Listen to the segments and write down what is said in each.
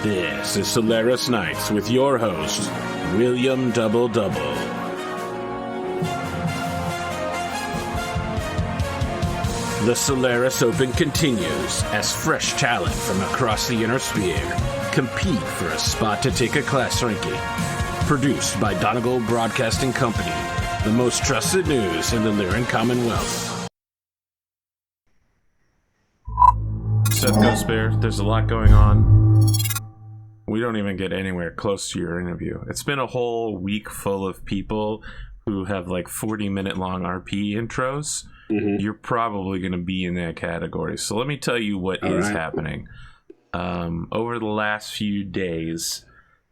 This is Solaris Nights with your host, William Double Double. The Solaris Open continues as fresh talent from across the Inner Sphere compete for a spot to take a class ranking. Produced by Donegal Broadcasting Company, the most trusted news in the Lyran Commonwealth. Seth Goes Bear, there's a lot going on. We don't even get anywhere close to your interview. It's been a whole week full of people who have like 40-minute long RP intros. Mm-hmm. You're probably going to be in that category. So let me tell you what is happening. Over the last few days,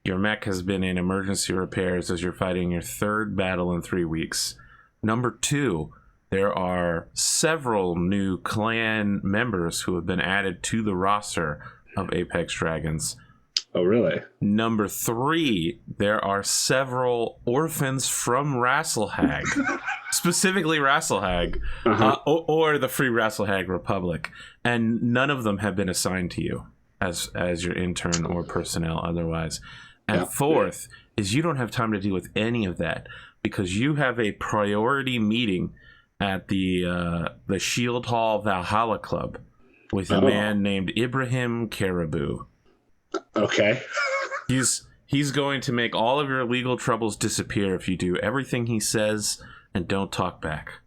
your mech has been in emergency repairs as you're fighting your third battle in 3 weeks. Number 2, there are several new clan members who have been added to the roster of Apex Dragons. Oh, really? Number 3, there are several orphans from Rasselhag, specifically Rasselhag, or the Free Rasselhag Republic, and none of them have been assigned to you as your intern or personnel otherwise. And fourth is you don't have time to deal with any of that because you have a priority meeting at the Shield Hall Valhalla Club with a man named Ibrahim Caribou. Okay. He's going to make all of your legal troubles disappear if you do everything he says and don't talk back.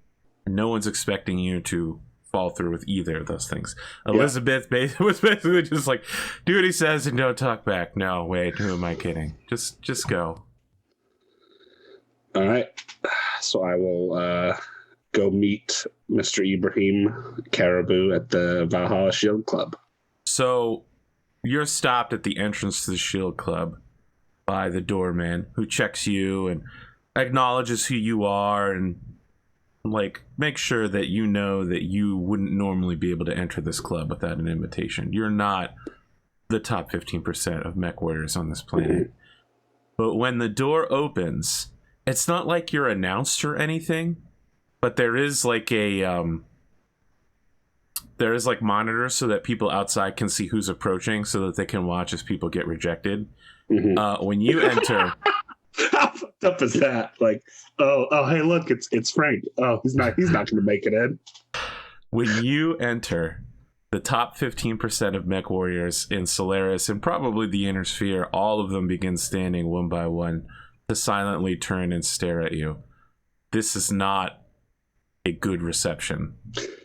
No one's expecting you to fall through with either of those things. Elizabeth was basically just like, do what he says and don't talk back. No, wait, who am I kidding? Just go. All right. So I will go meet Mr. Ibrahim Caribou at the Valhalla Shield Club. So you're stopped at the entrance to the Shield Club by the doorman who checks you and acknowledges who you are and like make sure that you know that you wouldn't normally be able to enter this club without an invitation. You're not the top 15% of mech warriors on this planet. But when the door opens, it's not like you're announced or anything, but there is like monitors so that people outside can see who's approaching so that they can watch as people get rejected. When you enter... How fucked up is that? Like, oh, hey, look, it's Frank. Oh, he's not going to make it in. When you enter, the top 15% of mech warriors in Solaris and probably the Inner Sphere, all of them begin standing one by one to silently turn and stare at you. This is not a good reception.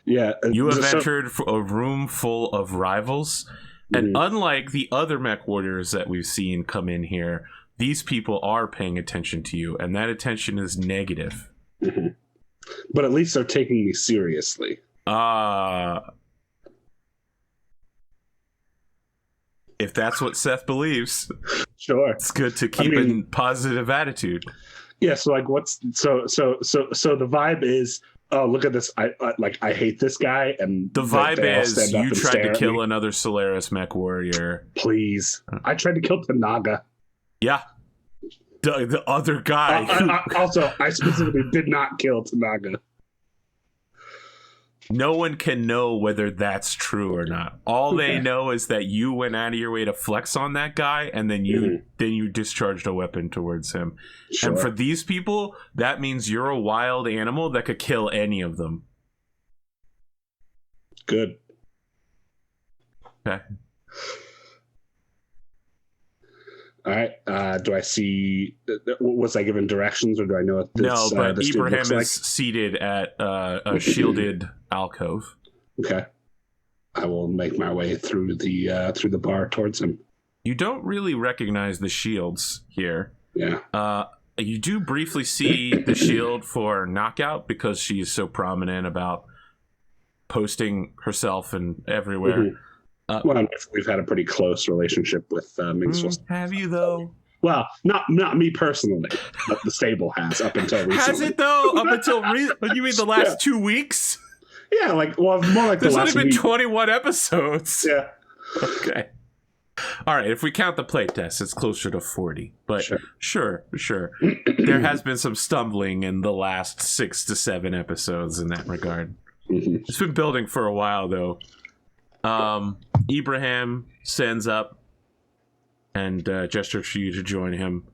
Yeah. You have entered a room full of rivals, and unlike the other mech warriors that we've seen come in here, these people are paying attention to you, and that attention is negative. But at least they're taking me seriously. If that's what Seth believes, sure, it's good to keep a positive attitude. Yeah. So like, so the vibe is, oh, look at this! I hate this guy, and the vibe is you tried to kill another Solaris mech warrior. Please, I tried to kill Tanaga. Yeah, the other guy. Also, I specifically did not kill Tanaga. No one can know whether that's true or not. All they know is that you went out of your way to flex on that guy, and then you discharged a weapon towards him. Sure. And for these people, that means you're a wild animal that could kill any of them. Good. Okay. All right. Do I see? Was I given directions, or do I know what this? No, but this Ibrahim is like? seated at a shielded alcove. Okay. I will make my way through the bar towards him. You don't really recognize the shields here. Yeah. You do briefly see the shield for Knockout because she's so prominent about posting herself and everywhere. Well, we've had a pretty close relationship with Ming. Have you, though? Well, not me personally, but the stable has up until recently. Has it, though? Up until you mean the last 2 weeks? Yeah, more like the last week. There's only been 21 episodes. Yeah. Okay. All right, if we count the playtest, it's closer to 40. But sure. There has been some stumbling in the last 6 to 7 episodes in that regard. It's been building for a while, though. Ibrahim sends up and gestures for you to join him.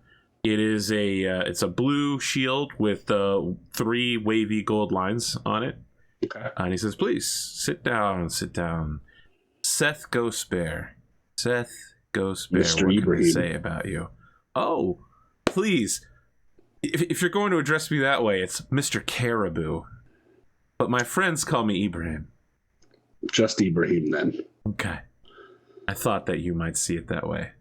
It is it's a blue shield with 3 wavy gold lines on it. Okay. And he says, "Please sit down, sit down." Seth Ghostbear. Seth Ghostbear. Mr. What can I Ibrahim. say about you? Oh, please. If you're going to address me that way, it's Mr. Caribou. But my friends call me Ibrahim. Just Ibrahim, then. Okay. I thought that you might see it that way.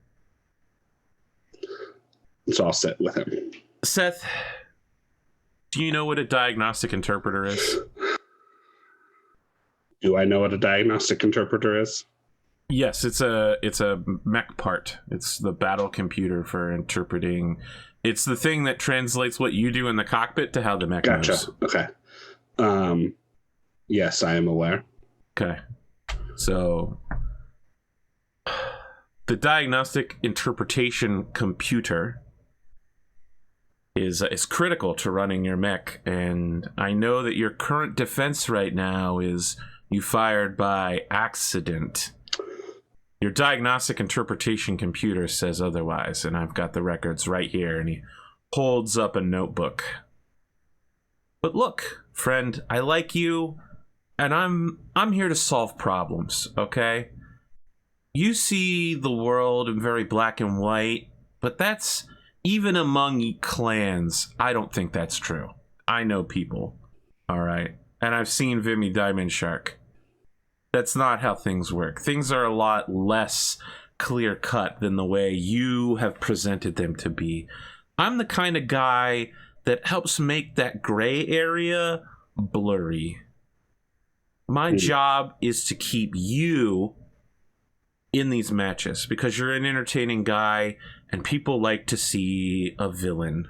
So I'll sit with him. Seth, do you know what a diagnostic interpreter is? Do I know what a diagnostic interpreter is? Yes, it's a mech part. It's the battle computer for interpreting. It's the thing that translates what you do in the cockpit to how the mech Gotcha. moves. Okay. Yes, I am aware. Okay. So the diagnostic interpretation computer is critical to running your mech, and I know that your current defense right now is you fired by accident. Your diagnostic interpretation computer says otherwise, and I've got the records right here. And he holds up a notebook. But look, friend, I like you, and I'm here to solve problems, okay? You see the world in very black and white, but that's even among clans. I don't think that's true. I know people, all right? And I've seen Vimy Diamond Shark. That's not how things work. Things are a lot less clear-cut than the way you have presented them to be. I'm the kind of guy that helps make that gray area blurry. My job is to keep you in these matches because you're an entertaining guy and people like to see a villain.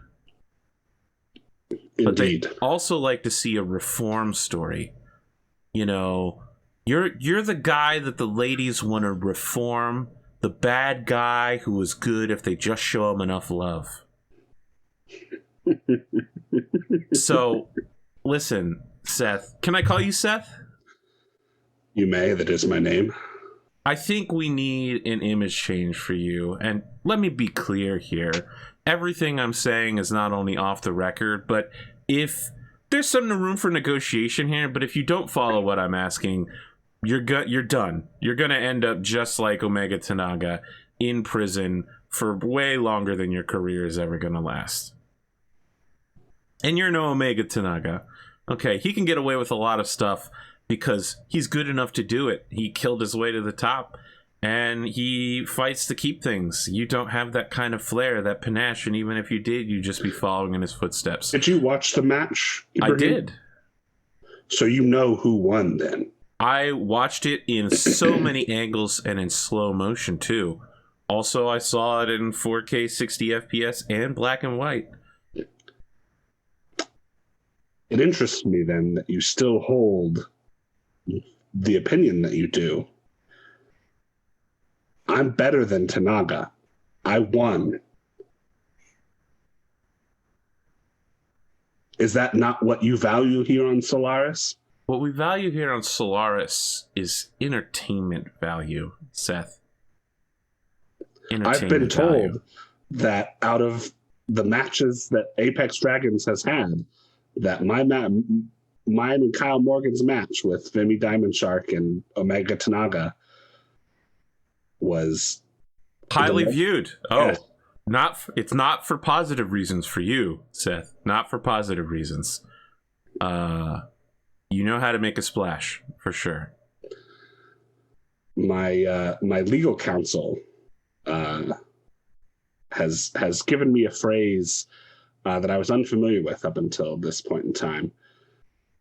Indeed. But they also like to see a reform story. You know, you're the guy that the ladies want to reform, the bad guy who is good if they just show him enough love. So, listen, Seth. Can I call you Seth? You may. That is my name. I think we need an image change for you. And let me be clear here. Everything I'm saying is not only off the record, but if there's some room for negotiation here, but if you don't follow what I'm asking, you're done. You're going to end up just like Omega Tanaga in prison for way longer than your career is ever going to last. And you're no Omega Tanaga. Okay, he can get away with a lot of stuff because he's good enough to do it. He killed his way to the top, and he fights to keep things. You don't have that kind of flair, that panache, and even if you did, you'd just be following in his footsteps. Did you watch the match, Ibrahim? I did. So you know who won then? I watched it in so many angles and in slow motion, too. Also, I saw it in 4K 60 FPS and black and white. It interests me then that you still hold the opinion that you do. I'm better than Tanaga. I won. Is that not what you value here on Solaris? What we value here on Solaris is entertainment value, Seth. I've been told that out of the matches that Apex Dragons has had, that mine and Kyle Morgan's match with Vimy Diamond Shark and Omega Tanaga was highly viewed. Oh, yeah. It's not for positive reasons for you, Seth. Not for positive reasons. You know how to make a splash for sure. My legal counsel has given me a phrase that I was unfamiliar with up until this point in time.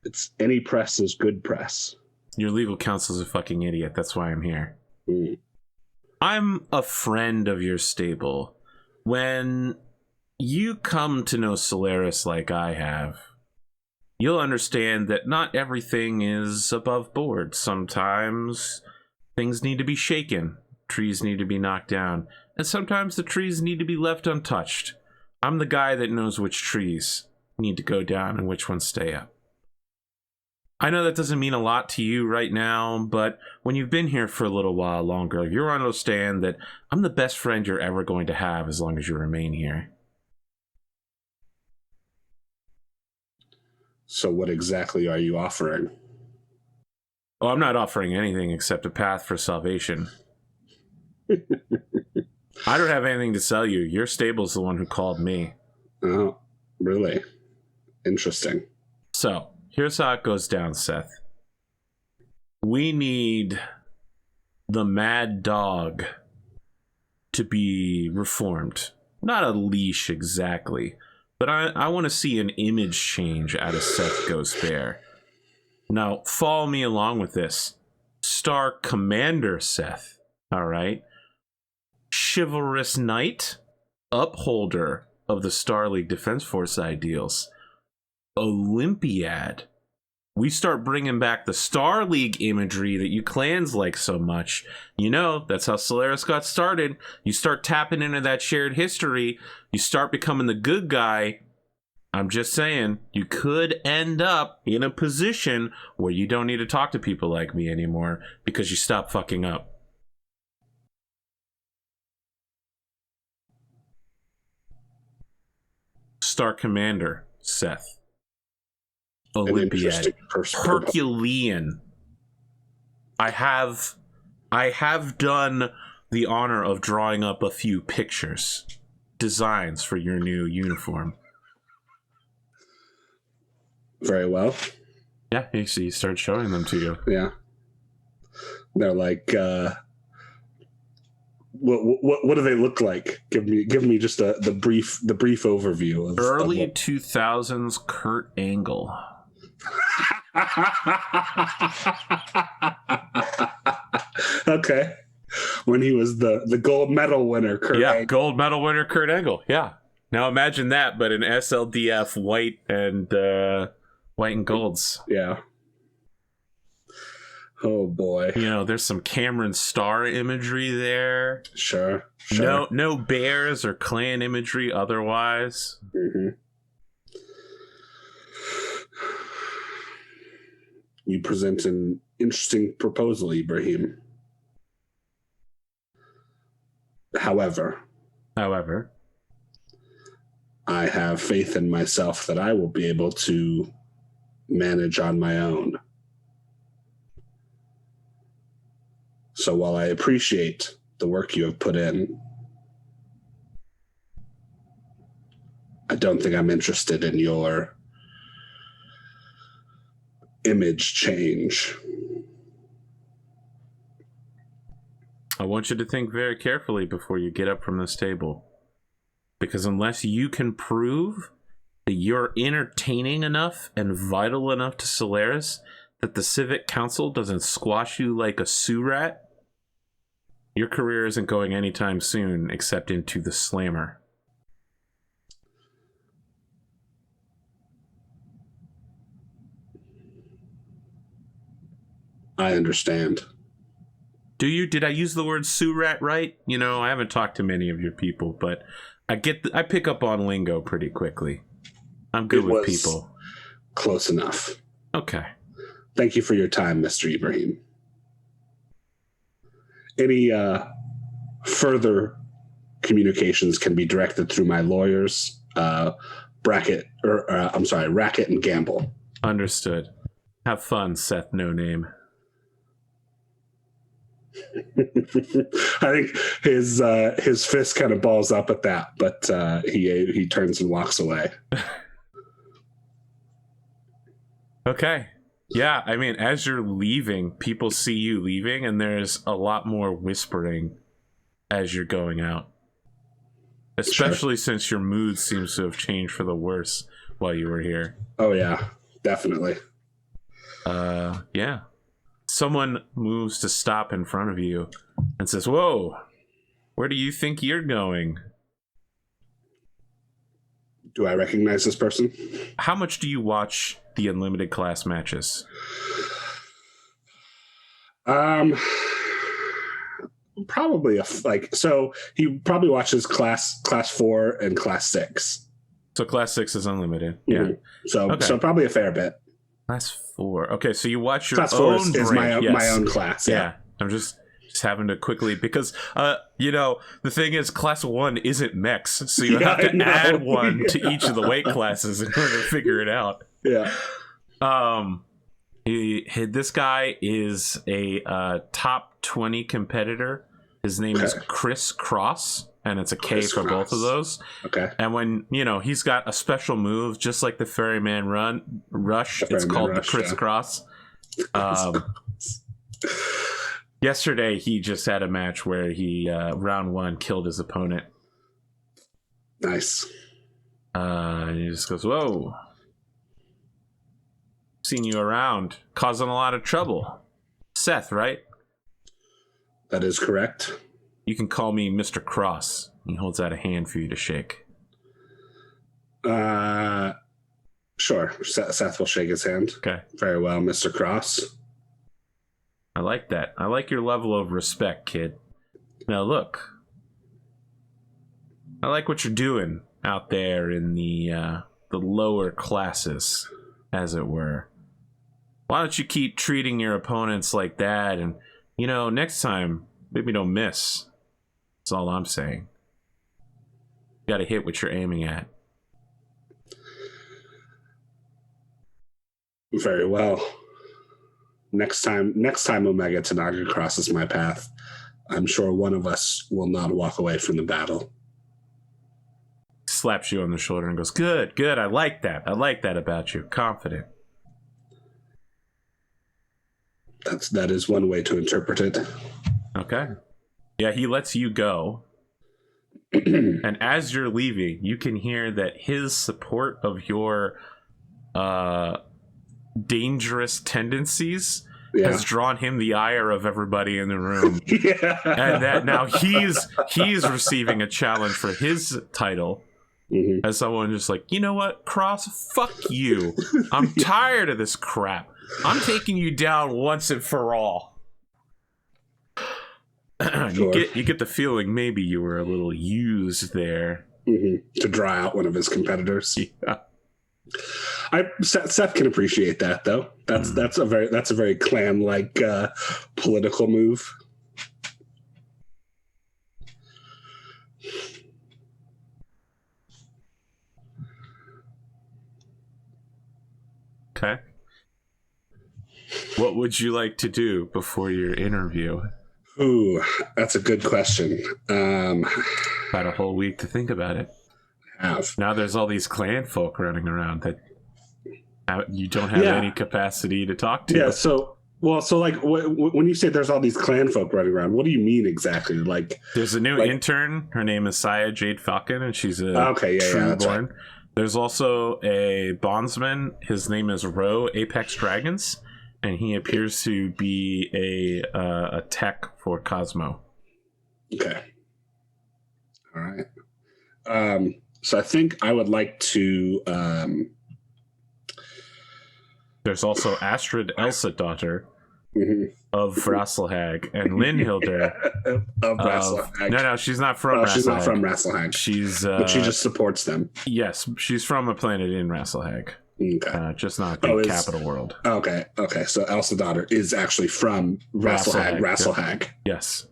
It's any press is good press. Your legal counsel's a fucking idiot. That's why I'm here. Mm. I'm a friend of your stable. When you come to know Solaris like I have, you'll understand that not everything is above board. Sometimes things need to be shaken. Trees need to be knocked down. And sometimes the trees need to be left untouched. I'm the guy that knows which trees need to go down and which ones stay up. I know that doesn't mean a lot to you right now, but when you've been here for a little while longer, you'll understand that I'm the best friend you're ever going to have as long as you remain here. So what exactly are you offering? Oh, I'm not offering anything except a path for salvation. I don't have anything to sell you. Your stable's the one who called me. Oh, really? Interesting. So, here's how it goes down, Seth. We need the mad dog to be reformed. Not a leash exactly, but I want to see an image change out of Seth Ghost Bear. Now, follow me along with this. Star Commander Seth, all right? Chivalrous Knight, upholder of the Star League Defense Force ideals. Olympiad. We start bringing back the Star League imagery that you clans like so much. You know, that's how Solaris got started. You start tapping into that shared history. You start becoming the good guy. I'm just saying, you could end up in a position where you don't need to talk to people like me anymore because you stop fucking up. Star Commander, Seth. Olympiad. Herculean. I have done the honor of drawing up a few pictures, designs for your new uniform. Very well. Yeah, he started showing them to you. Yeah. They're like, what do they look like? Give me just the brief overview of early 2000s Kurt Angle. Okay. When he was the gold medal winner, Kurt Angle. Gold medal winner Kurt Angle. Yeah. Now imagine that, but in SLDF white and golds. Yeah. Oh boy. You know, there's some Cameron Starr imagery there. Sure. No bears or clan imagery otherwise. Mm-hmm. You present an interesting proposal, Ibrahim. However, I have faith in myself that I will be able to manage on my own. So while I appreciate the work you have put in, I don't think I'm interested in your image change. I want you to think very carefully before you get up from this table. Because unless you can prove that you're entertaining enough and vital enough to Solaris that the Civic Council doesn't squash you like a Surat, your career isn't going anytime soon except into the Slammer. I understand. Do you? Did I use the word Surat right? You know, I haven't talked to many of your people, but I pick up on lingo pretty quickly. I'm good with people. Close enough. Okay. Thank you for your time, Mr. Ibrahim. Any further communications can be directed through my lawyers, Racket and Gamble. Understood. Have fun, Seth No Name. I think his fist kind of balls up at that, but he turns and walks away. Okay. Yeah, I mean, as you're leaving, people see you leaving, and there's a lot more whispering as you're going out. Especially since your mood seems to have changed for the worse while you were here. Oh, yeah, definitely. Yeah. Someone moves to stop in front of you and says, "Whoa, where do you think you're going?" Do I recognize this person? How much do you watch the Unlimited class matches? Probably so he probably watches class 4 and class 6. So class 6 is Unlimited. Mm-hmm. Yeah. So probably a fair bit. Class 4. Okay, so you watch your Class 4 own is break. my own class. Yeah. I'm just having to quickly, because the thing is, class 1 isn't mechs, so you have to add one to each of the weight classes in order to figure it out. Yeah. This guy is a top 20 competitor. His name is Chris Cross, and it's a K for both of those. Okay. And when he's got a special move, just like the Ferryman Rush. It's called the Chris Cross. Yesterday, he just had a match where he round 1 killed his opponent. Nice. And he just goes, "Whoa, seen you around, causing a lot of trouble, Seth, right?" That is correct. "You can call me Mr. Cross." He holds out a hand for you to shake. Sure. Seth will shake his hand. Okay. Very well, Mr. Cross. I like that. I like your level of respect, kid. Now look, I like what you're doing out there in the lower classes, as it were. Why don't you keep treating your opponents like that, and next time maybe don't miss. That's all I'm saying. You gotta hit what you're aiming at. Very well. Next time Omega Tanaga crosses my path, I'm sure one of us will not walk away from the battle. Slaps you on the shoulder and goes, Good. I like that. I like that about you. Confident. That is one way to interpret it. Okay. Yeah, he lets you go. And as you're leaving, you can hear that his support of your dangerous tendencies has drawn him the ire of everybody in the room. And that now he's receiving a challenge for his title. As someone just like, you know what, Cross, fuck you. I'm tired of this crap. I'm taking you down once and for all. Sure. You get the feeling maybe you were a little used there. To draw out one of his competitors. Yeah. Seth can appreciate that, though. That's a very clan-like political move. Okay. What would you like to do before your interview? Ooh, that's a good question. About a whole week to think about it. Now there's all these clan folk running around that you don't have any capacity to talk to. Yeah, so like when you say there's all these clan folk running around, what do you mean exactly? Like, there's a new intern. Her name is Saya Jade Falcon, and she's a Trueborn. Right. There's also a bondsman. His name is Ro Apex Dragons, and he appears to be a tech for Cosmo. Okay. All right. So I think I would like to. There's also Astrid Elsa daughter of Rasselhag and Linhilder of Rasselhag. No, she's not from Rasselhag. She's not from Rasselhag. But she just supports them. Yes, she's from a planet in Rasselhag. Okay. Just not the capital world. Okay. So Elsa daughter is actually from Rasselhag. Yep. Yes.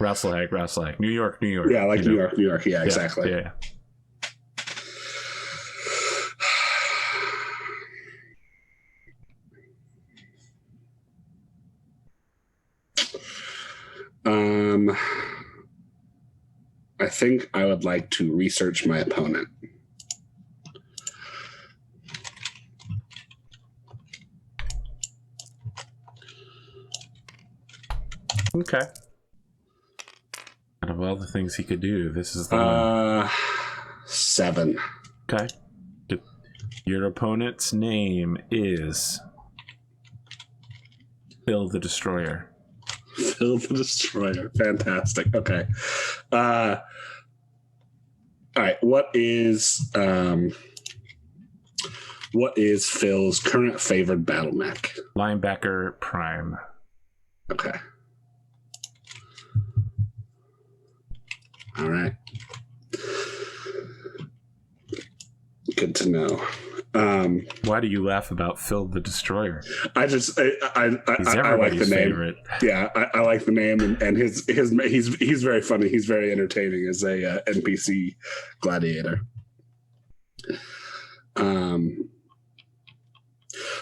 Rasselhag. New York. Yeah, like New York. Yeah, exactly. Yeah. I think I would like to research my opponent. Okay. Out of all the things he could do, this is the one. 7. Okay. Your opponent's name is Phil the Destroyer. Phil the Destroyer. Fantastic. Okay. All right. What is Phil's current favorite battle mech? Linebacker Prime. Okay. All right. Good to know. Why do you laugh about Phil the Destroyer? I like the name. Favorite. Yeah, I like the name, and he's very funny. He's very entertaining as a NPC gladiator.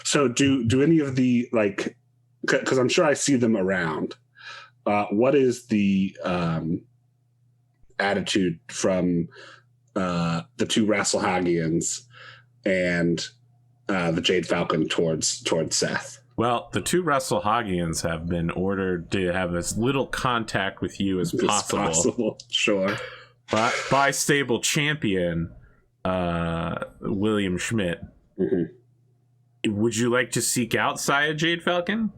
So do any of the, like, because I'm sure I see them around. What is the attitude from the two Rasselhagians and the Jade Falcon towards Seth? Well, the two Rasselhagians have been ordered to have as little contact with you as possible. Sure. By stable champion William Schmidt. Mm-hmm. Would you like to seek out Saya Jade Falcon?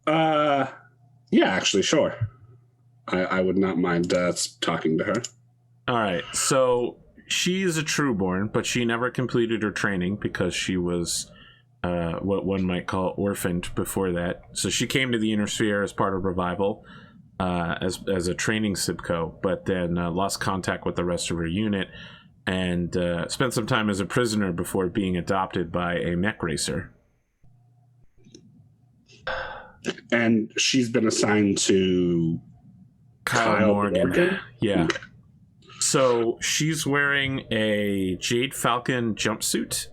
Yeah, actually, sure. I would not mind talking to her. All right, so she is a trueborn, but she never completed her training because she was what one might call orphaned before that. So she came to the Inner Sphere as part of Revival as a training Sibco, but then lost contact with the rest of her unit and spent some time as a prisoner before being adopted by a mech racer. And she's been assigned to Kyle Morgan. Yeah. Okay. So she's wearing a Jade Falcon jumpsuit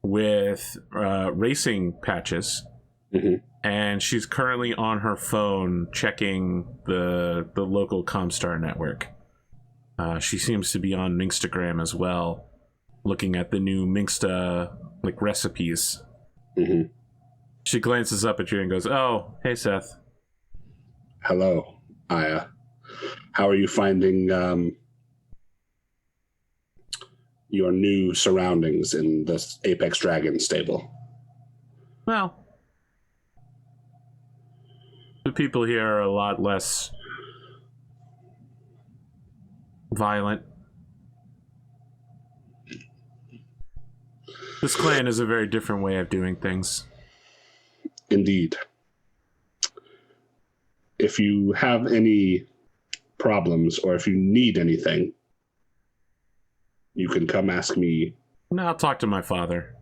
with racing patches. Mm-hmm. And she's currently on her phone checking the local Comstar network. She seems to be on Minkstagram as well, looking at the new Minksta recipes. Mm-hmm. She glances up at you and goes, "Oh, hey Seth." Hello, Aya. How are you finding your new surroundings in this Apex Dragon stable? Well, the people here are a lot less violent. This clan is a very different way of doing things. Indeed. If you have any problems or if you need anything, you can come ask me. No, I'll talk to my father.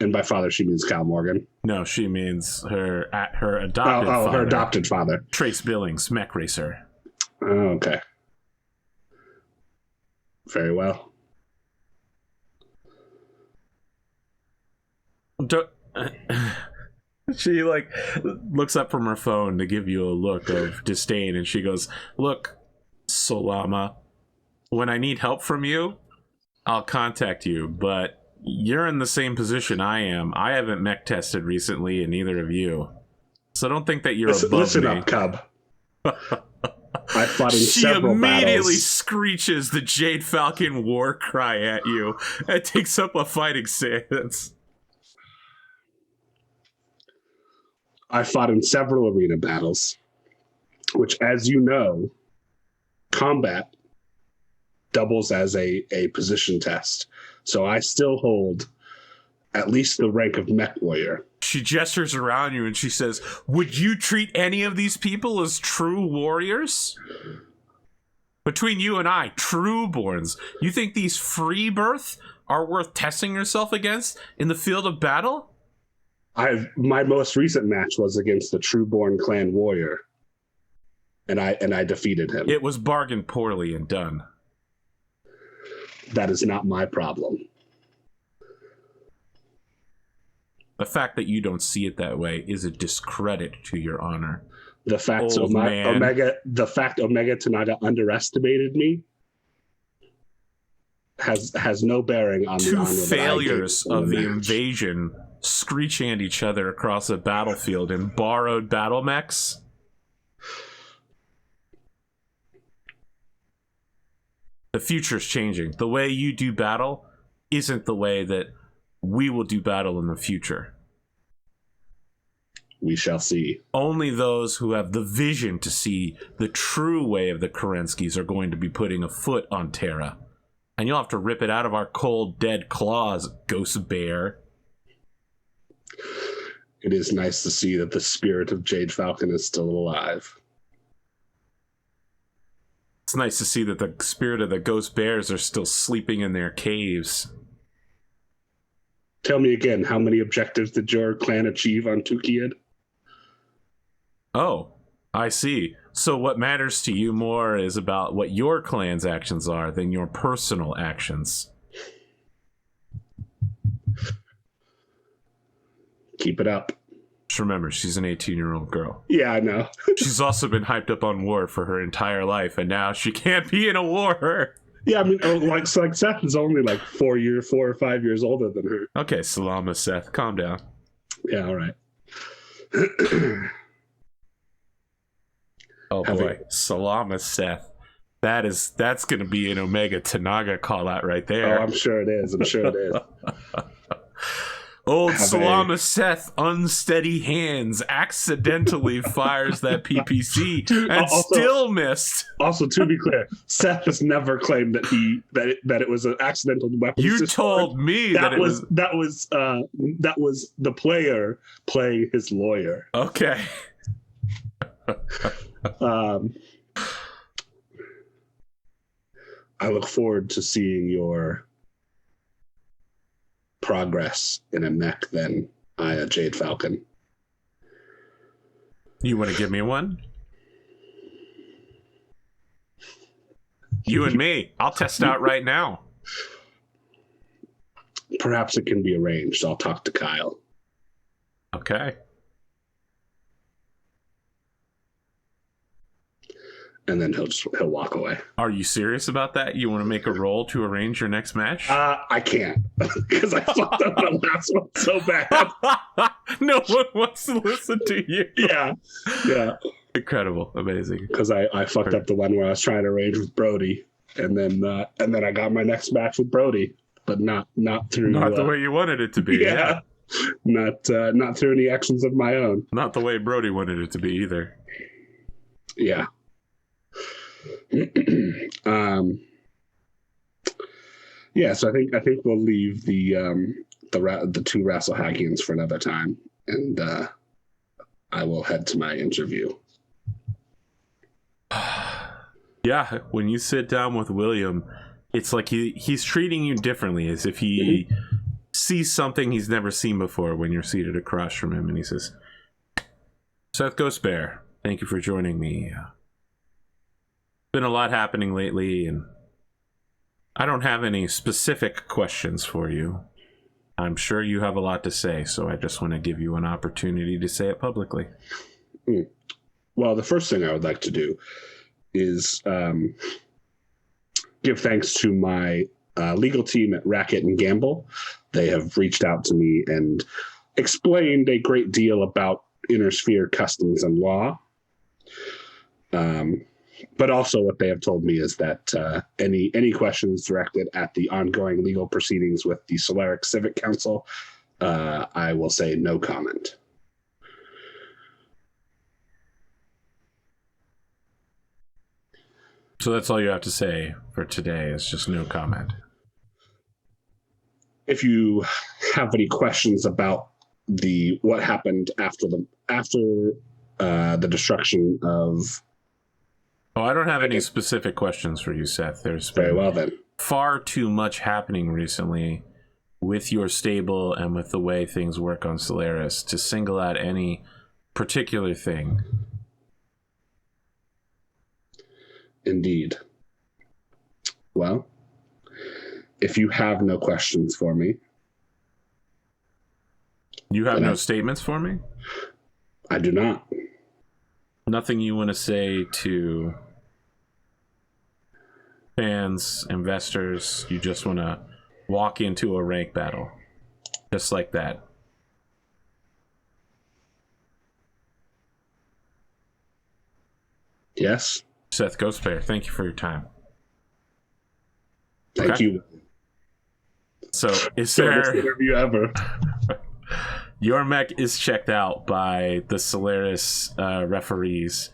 And by father, she means Cal Morgan. No, she means her adopted father. Her adopted father. Trace Billings, mech racer. Oh, okay. Very well. She looks up from her phone to give you a look of disdain, and she goes, "Look, Solama, when I need help from you, I'll contact you, but you're in the same position I am. I haven't mech tested recently, and neither have you. So don't think that you're above listen me." Listen up, Cub. I fought in several battles. She immediately screeches the Jade Falcon war cry at you and takes up a fighting stance. I fought in several arena battles, which, as you know, combat doubles as a position test. So I still hold at least the rank of mech warrior. She gestures around you and she says, "Would you treat any of these people as true warriors? Between you and I, trueborns, you think these free birth are worth testing yourself against in the field of battle?" My most recent match was against the Trueborn clan warrior, and I defeated him. It was bargained poorly and done. That is not my problem. The fact that you don't see it that way is a discredit to your honor. The fact Omega Tanaga underestimated me has no bearing on the honor that I gave. Two failures of the invasion screeching at each other across a battlefield in borrowed battle mechs. The future's changing. The way you do battle isn't the way that we will do battle in the future. We shall see. Only those who have the vision to see the true way of the Kerenskys are going to be putting a foot on Terra. And you'll have to rip it out of our cold, dead claws, Ghost Bear. It is nice to see that the spirit of Jade Falcon is still alive. It's nice to see that the spirit of the ghost bears are still sleeping in their caves. Tell me again, how many objectives did your clan achieve on Tukiad? Oh, I see. So what matters to you more is about what your clan's actions are than your personal actions. Keep it up. Just remember, she's an 18-year-old girl. Yeah, I know. She's also been hyped up on war for her entire life, and now she can't be in a war. Yeah, I mean, like Seth is only like 4 or 5 years older than her. Okay, Salama, Seth, calm down. Yeah, all right. Oh boy, Salama, Seth. That's going to be an Omega Tanaga call out right there. Oh, I'm sure it is. Old Salama Seth, unsteady hands, accidentally fires that PPC and still missed. Also, to be clear, Seth has never claimed that it was an accidental weapon. You told me that was the player playing his lawyer. Okay. I look forward to seeing your progress in a mech then, Aya Jade Falcon. You want to give me one? You and me. I'll test out right now. Perhaps it can be arranged. I'll talk to Kyle. Okay. And then he'll walk away. Are you serious about that? You want to make a roll to arrange your next match? I can't because I fucked up the last one so bad. No one wants to listen to you. Yeah. Incredible, amazing. Because I fucked up the one where I was trying to arrange with Brody, and then I got my next match with Brody, but not through the way you wanted it to be. Yeah. Not through any actions of my own. Not the way Brody wanted it to be either. Yeah. So I think we'll leave the two Rasselhackians for another time, and I will head to my interview. Yeah, when you sit down with William, it's like he's treating you differently, as if he sees something he's never seen before when you're seated across from him, and he says, "Seth Ghost Bear, thank you for joining me. Been a lot happening lately, and I don't have any specific questions for you. I'm sure you have a lot to say, so I just want to give you an opportunity to say it publicly." Well, the first thing I would like to do is give thanks to my legal team at Racket and Gamble. They have reached out to me and explained a great deal about Inner Sphere customs and law. But also what they have told me is that any questions directed at the ongoing legal proceedings with the Solaric Civic Council, I will say no comment. So that's all you have to say for today, is just no comment. If you have any questions about what happened after the destruction of... Oh, I don't have any specific questions for you, Seth. There's been very well then. Far too much happening recently with your stable and with the way things work on Solaris to single out any particular thing. Indeed. Well, if you have no questions for me... You have no statements for me? I do not. Nothing you want to say to fans, investors? You just want to walk into a rank battle. Just like that. Yes. Seth Ghost Bear, thank you for your time. Thank you. So, is there... interview ever. Your mech is checked out by the Solaris referees.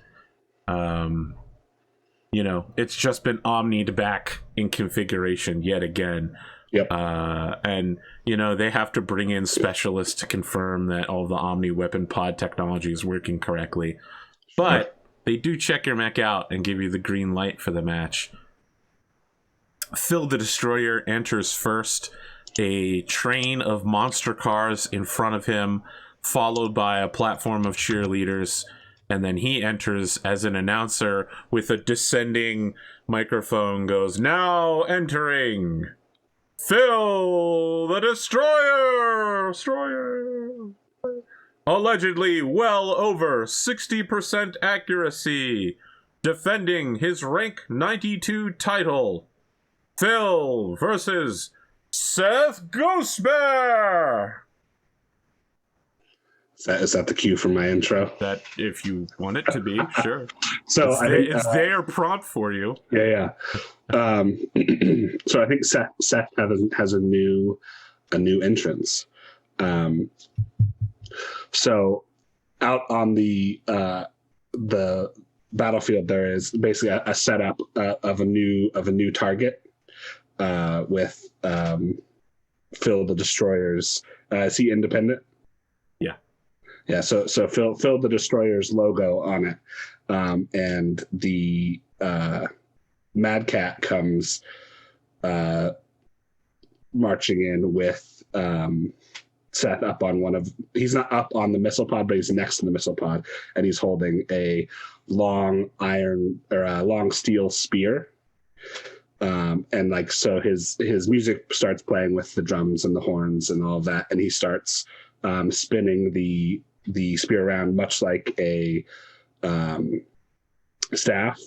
It's just been omnied back in configuration yet again. Yep. And they have to bring in specialists to confirm that all the Omni weapon pod technology is working correctly. But They do check your mech out and give you the green light for the match. Phil the Destroyer enters first. A train of monster cars in front of him, followed by a platform of cheerleaders, and then he enters as an announcer with a descending microphone, goes, "Now entering, Phil the Destroyer! Allegedly well over 60% accuracy, defending his rank 92 title. Phil versus Seth Ghost Bear!" Is that the cue for my intro? That, if you want it to be, sure. So it's their prompt for you. Yeah. So I think Seth has a new entrance. So out on the battlefield, there is basically a setup of a new target with Phil the Destroyer's. Is he independent? Yeah. So Phil the Destroyer's logo on it, and the Mad Cat comes marching in with Seth up on one of. He's not up on the missile pod, but he's next to the missile pod, and he's holding a long iron or a long steel spear. And like, so his music starts playing with the drums and the horns and all of that, and he starts spinning the spear around, much like a staff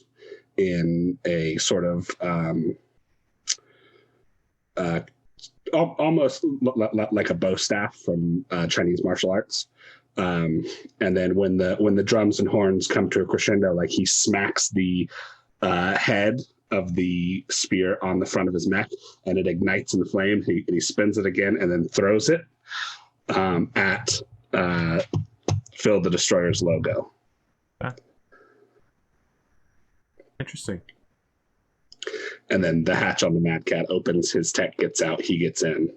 in a sort of almost like a bow staff from Chinese martial arts. And then when the drums and horns come to a crescendo, like he smacks the head of the spear on the front of his mech, and it ignites in flame. He spins it again and then throws it at Phil the Destroyer's logo. Interesting. And then the hatch on the Mad Cat opens, his tech gets out, he gets in.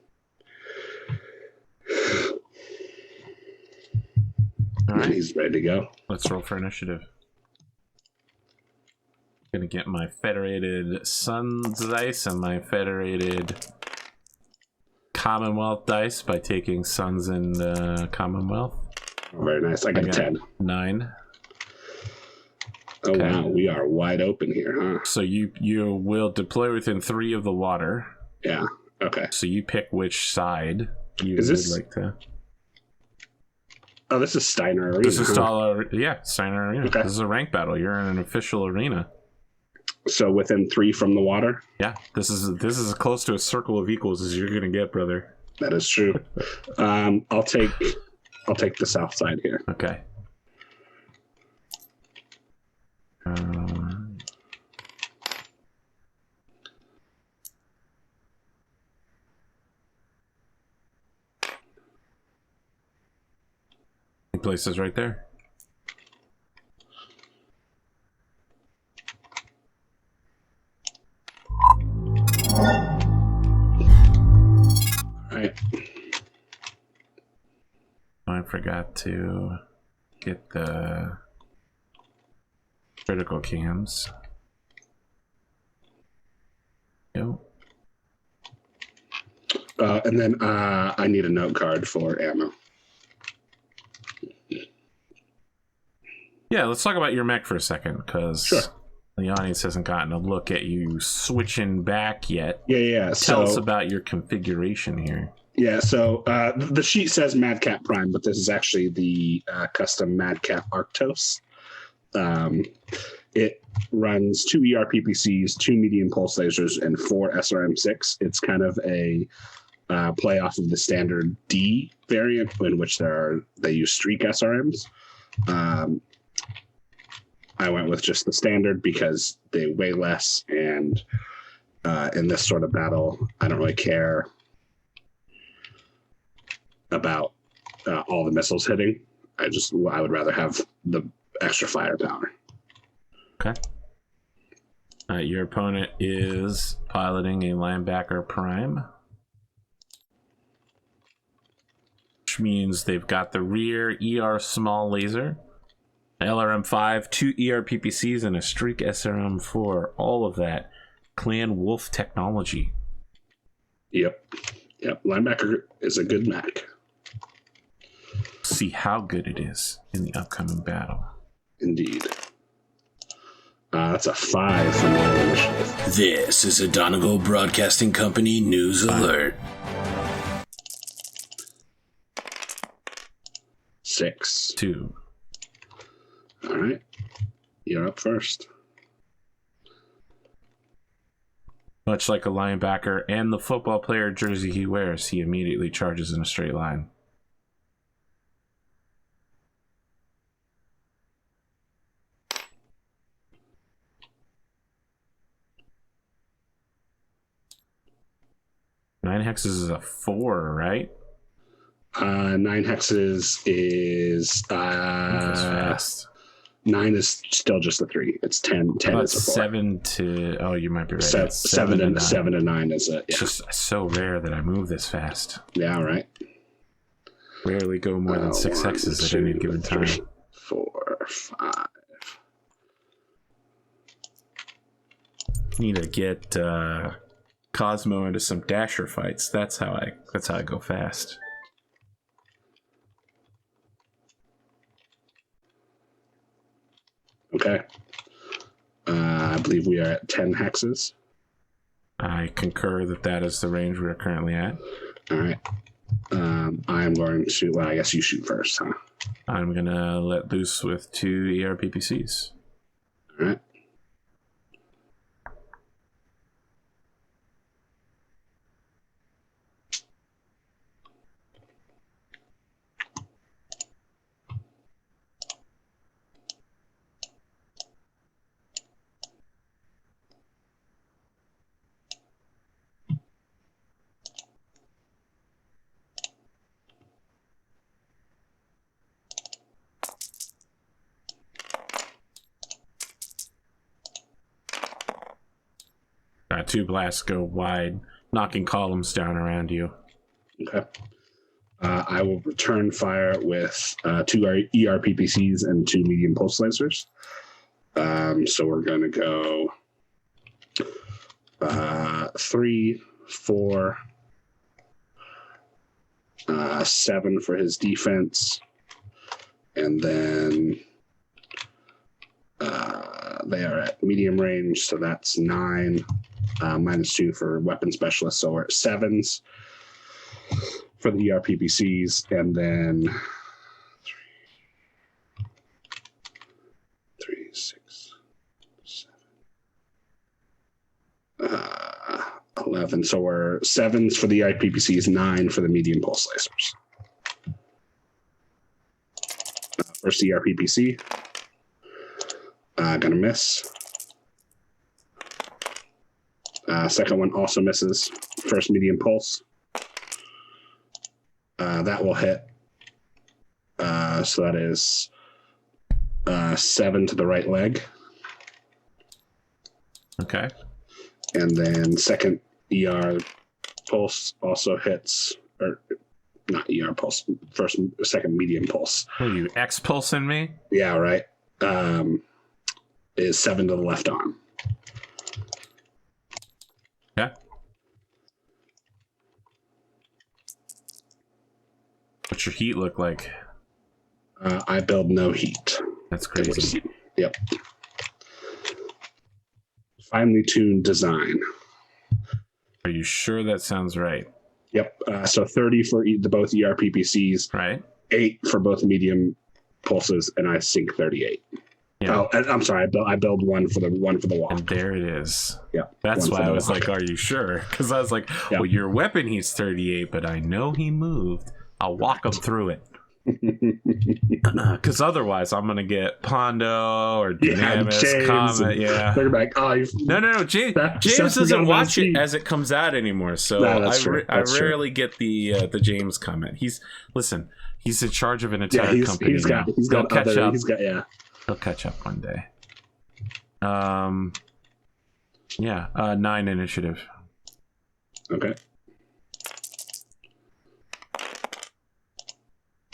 All right. He's ready to go. Let's roll for initiative. Gonna get my Federated Suns dice and my Federated Commonwealth dice by taking Suns and Commonwealth. Oh, very nice. I got a 10. 9. Oh, Okay. wow. We are wide open here, huh? So you will deploy within 3 of the water. Yeah. Okay. So you pick which side you Is this- would like to. Oh, this is Steiner Arena. This is Steiner Arena. Okay. This is a rank battle. You're in an official arena. So within 3 from the water? Yeah, this is as close to a circle of equals as you're gonna get, brother. That is true. I'll take the south side here. Okay. Places right there. Right. I forgot to get the critical cams. Yo. And then I need a note card for ammo. Yeah, let's talk about your mech for a second, because Sure. the audience hasn't gotten a look at you switching back yet. Yeah. Tell us about your configuration here. Yeah, so the sheet says Mad Cat Prime, but this is actually the custom Mad Cat Arctos. It runs 2 ERPPCs, 2 medium pulse lasers, and 4 SRM6. It's kind of a play off of the standard D variant, in which they use streak SRMs. I went with just the standard because they weigh less, and in this sort of battle, I don't really care about all the missiles hitting. I would rather have the extra firepower. Okay. Your opponent is piloting a linebacker prime, which means they've got the rear ER small laser LRM5, 2 ERPPCs, and a Streak SRM4. All of that. Clan Wolf technology. Yep. Linebacker is a good Mech. See how good it is in the upcoming battle. Indeed. That's a 5 for my initiative. This is a Donegal Broadcasting Company news alert. 6. 2. All right. You're up first. Much like a linebacker and the football player jersey he wears, he immediately charges in a straight line. Nine hexes is a 4, right? 9 hexes is That's fast. 9 is still just a 3. It's 10. 10 is a 4. 7 to... Oh, you might be right. 7 and 9 is a... Yeah. It's just so rare that I move this fast. Yeah, right. Rarely go more than 6 hexes at any given time. 3, 4, 5. Need to get Cosmo into some dasher fights. That's how I go fast. Okay. I believe we are at 10 hexes. I concur that is the range we're currently at. All right. I'm going to... Well, I guess you shoot first, huh? I'm going to let loose with 2 ERPPCs. All right. Two blasts go wide, knocking columns down around you. Okay. I will return fire with 2 ERPPCs and 2 medium pulse slicers. So we're going to go 3, 4, 7 for his defense, and then they are at medium range, so that's 9. -2 for weapon specialists, so we're at 7s for the ERPPCs, and then 3, 6, 7, 11. So we're 7s for the ERPPCs, 9 for the medium pulse slicers. First ERPPC, gonna miss. Second one also misses. First medium pulse. That will hit. So that is 7 to the right leg. Okay. And then second ER pulse also hits, or not ER pulse, second medium pulse. What are you, X-pulsing me? Yeah, right. Is 7 to the left arm. Yeah. What's your heat look like? I build no heat. That's crazy. Yep. Finely tuned design. Are you sure that sounds right? Yep. So 30 for both ERPPCs. Right. 8 for both medium pulses, and I sink 38. Yeah. Oh, I'm sorry. I build one for the walk. And there it is. Yeah. That's why I was like, "Are you sure?" Because I was like, Yeah. "Well, your weapon he's 38, but I know he moved. I'll walk him through it." Because otherwise, I'm gonna get Pondo or Dynamis, Comet. Yeah. They're like, No. James Seth's doesn't gonna watch it see. as it comes out anymore, so No, that's true. I That's true. rarely get the James comment. He's in charge of an entire company. He's got He'll catch other, up. He'll catch up one day. 9 initiative. Okay.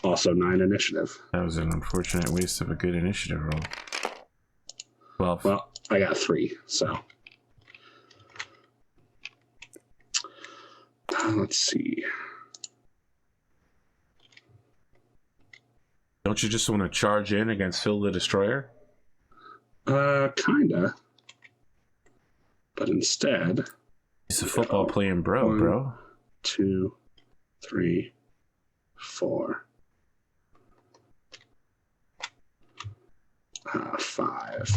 Also 9 initiative. That was an unfortunate waste of a good initiative roll. 12. Well, I got 3, so. Let's see. Don't you just want to charge in against Phil the Destroyer? Kinda. But instead... He's a football playing bro. 1, 2, 3, 4, 5.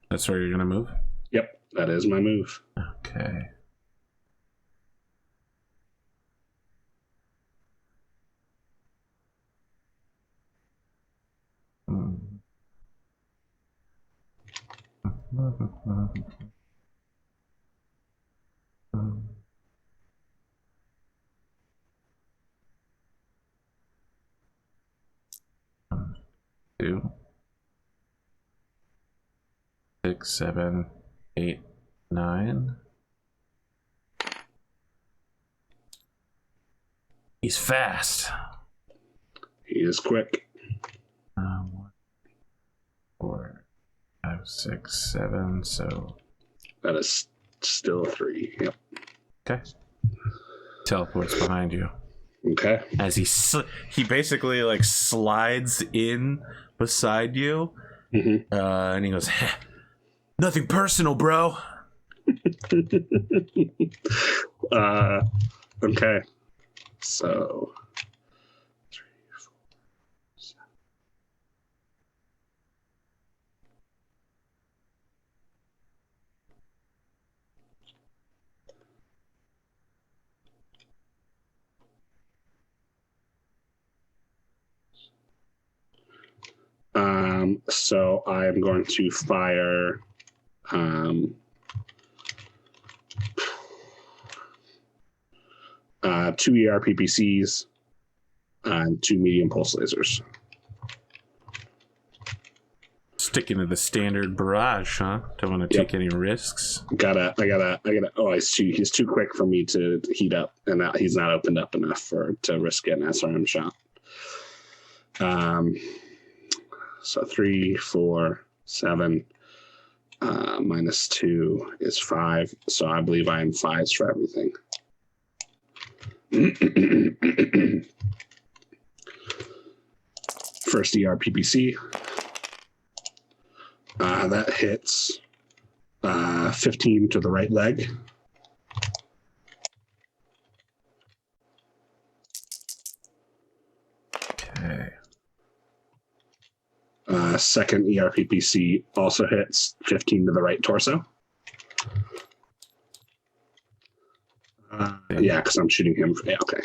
That's where you're going to move? Yep, that is my move. Okay. Two, 6, 7, 8, 9. He's fast. He is quick. 1, 4, 5, 6, 7. So That is still a 3. Yep. okay. Teleports behind you. Okay. As he basically like slides in beside you, and he goes, "Nothing personal, bro." Okay. So 3, 4, 7. So I'm going to fire 2 ERPPCs and 2 medium pulse lasers. Sticking to the standard barrage, huh? Don't want to take any risks. I gotta. Oh, he's too quick for me to heat up, and he's not opened up enough to risk an SRM shot. So 3, 4, 7 minus 2 is 5. So I believe I am 5s for everything. First ERPPC. That hits 15 to the right leg. Okay. Second ERPPC also hits 15 to the right torso. Yeah, because I'm shooting him. Yeah, okay.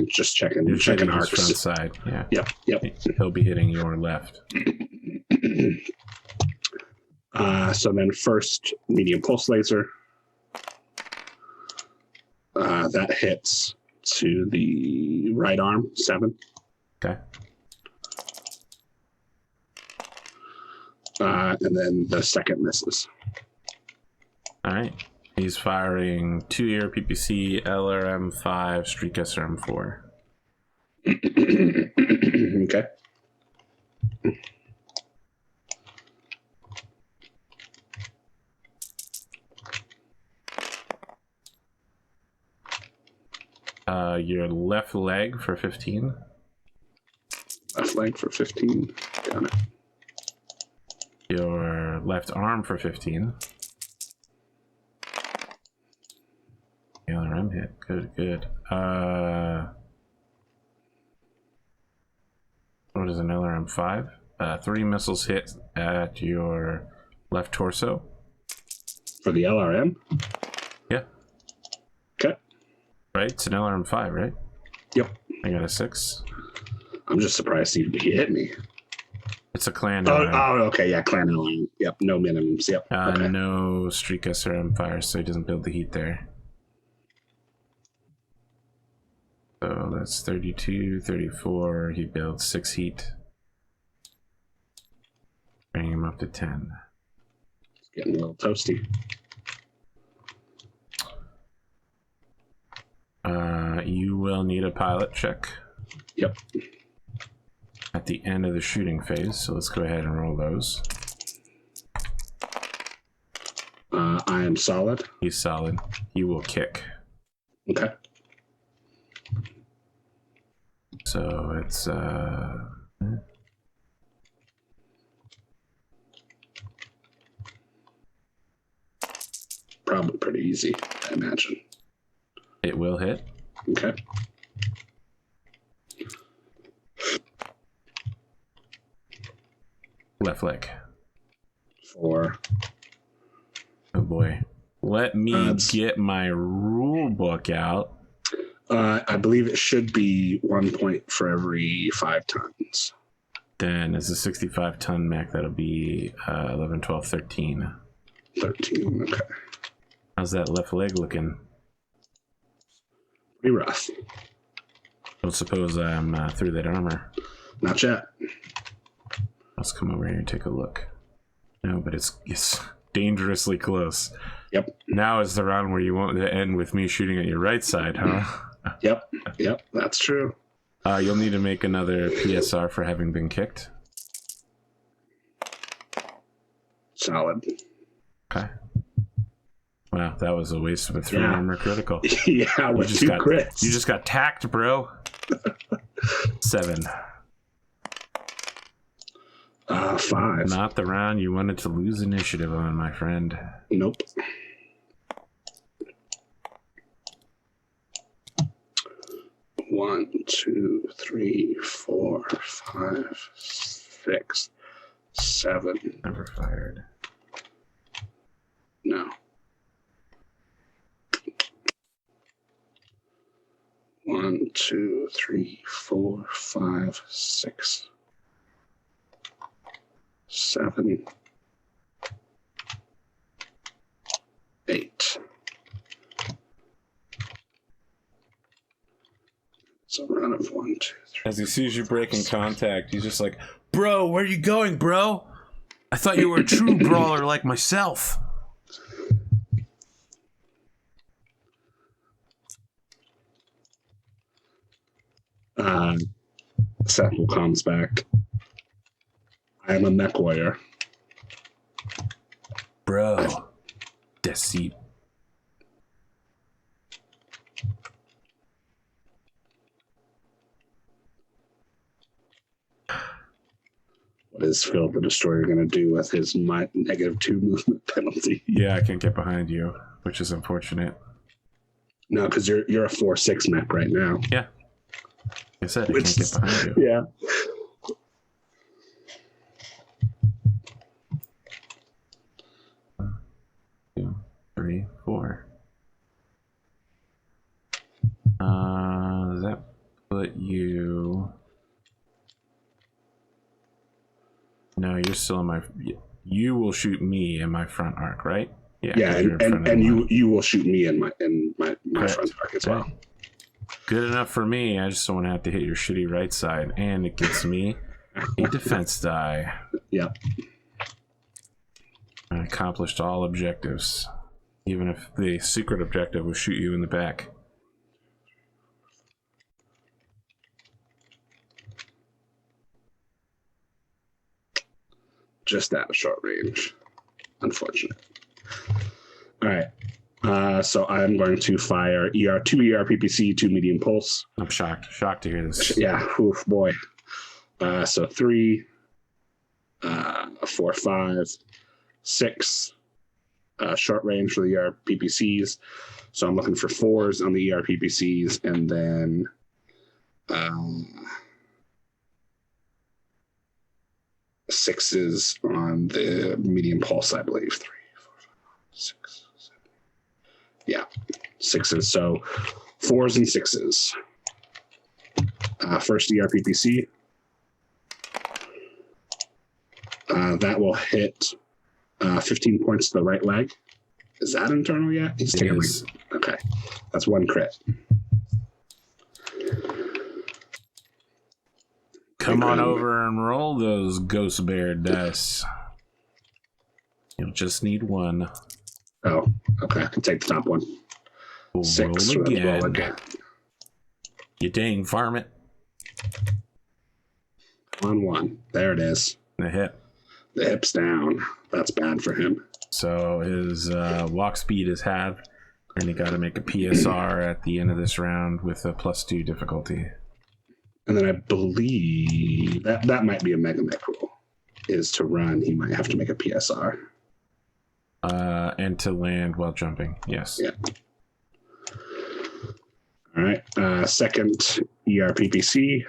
Just checking. You're checking shooting his arcs. front side. Yeah. Yep. He'll be hitting your left. So then first medium pulse laser. That hits to the right arm, 7. Okay. And then the second misses. All right. He's firing 2 air PPC, LRM 5, Streak SRM 4. Okay. Your left leg for 15. Left leg for 15. Got it. Your left arm for 15. The LRM hit. Good. What is an LRM 5? 3 missiles hit at your left torso. For the LRM? Yeah. Okay. Right? It's an LRM 5, right? Yep. I got a 6. I'm just surprised he hit me. It's a clan Oh, LRM. okay. Yeah, clan LRM. Yep. No minimums. Yep. Okay. No streak SRM fire, so he doesn't build the heat there. So that's 32, 34. He builds 6 heat. Bring him up to 10. It's getting a little toasty. You will need a pilot check. Yep. At the end of the shooting phase, so let's go ahead and roll those. I am solid. He's solid. He will kick. Okay. So it's probably pretty easy, I imagine. it will hit. Okay. Left leg. 4. Oh boy. Let me get my rule book out. I believe it should be 1 point for every 5 tons. Then it's a 65-ton mech. That'll be 11, 12, 13. 13. Okay. How's that left leg looking? Pretty rough. Don't suppose I'm through that armor. Not yet. Let's come over here and take a look. No, but it's dangerously close. Yep. Now is the round where you want to end with me shooting at your right side, huh? Yep. Yep. That's true. You'll need to make another PSR for having been kicked. Solid. Okay. Wow, that was a waste of a 3 armor critical. Yeah, with 2 crits. You just got tacked, bro. 7. 5. Not the round you wanted to lose initiative on, my friend. Nope. One, 2, 3, 4, 5, 6, 7. Never fired. No. 1, 2, 3, 4, 5, 6, 7, 8. It's a run of 1, 2, 3. As he sees you breaking contact, he's just like, "Bro, where are you going, bro? I thought you were a true brawler like myself." Seth comes back. I am a mech warrior. Bro. Deceit. What is Phil the Destroyer going to do with his -2 movement penalty? Yeah, I can't get behind you, which is unfortunate. No, because you're a 4/6 mech right now. Yeah. Like I said, I can't get behind you. Yeah. Two, 3, 4. Does that put you? No, you're still in my. You will shoot me in my front arc, right? Yeah, and you will shoot me in my front arc as well. Good enough for me. I just don't want to have to hit your shitty right side, and it gets me a defense die. Yep. I accomplished all objectives, even if the secret objective was shoot you in the back. Just out of short range. Unfortunate. All right. So I'm going to fire 2 ER PPC, 2 medium pulse. I'm shocked to hear this. Yeah, oof, boy. So 3, 4, 5, 6 short range for the ER PPCs. So I'm looking for 4s on the ER PPCs, and then 6s on the medium pulse, I believe. 3, 4, 5, 6, 7. Yeah, 6s. So 4s and 6s. First ERPPC. That will hit 15 points to the right leg. Is that internal yet? He's taking okay. That's 1 crit. Come on over and roll those ghost bear dice. You'll just need 1. Oh, okay. I can take the top one. We'll 6. roll again. Roll again. You dang varmint. On 1. There it is. The hip. The hip's down. That's bad for him. So his walk speed is halved, and he got to make a PSR at the end of this round with a +2 difficulty. And then I believe that might be a Mega Mech rule. Is to run, he might have to make a PSR. And to land while jumping, yes. Yeah. All right. Second ERPPC.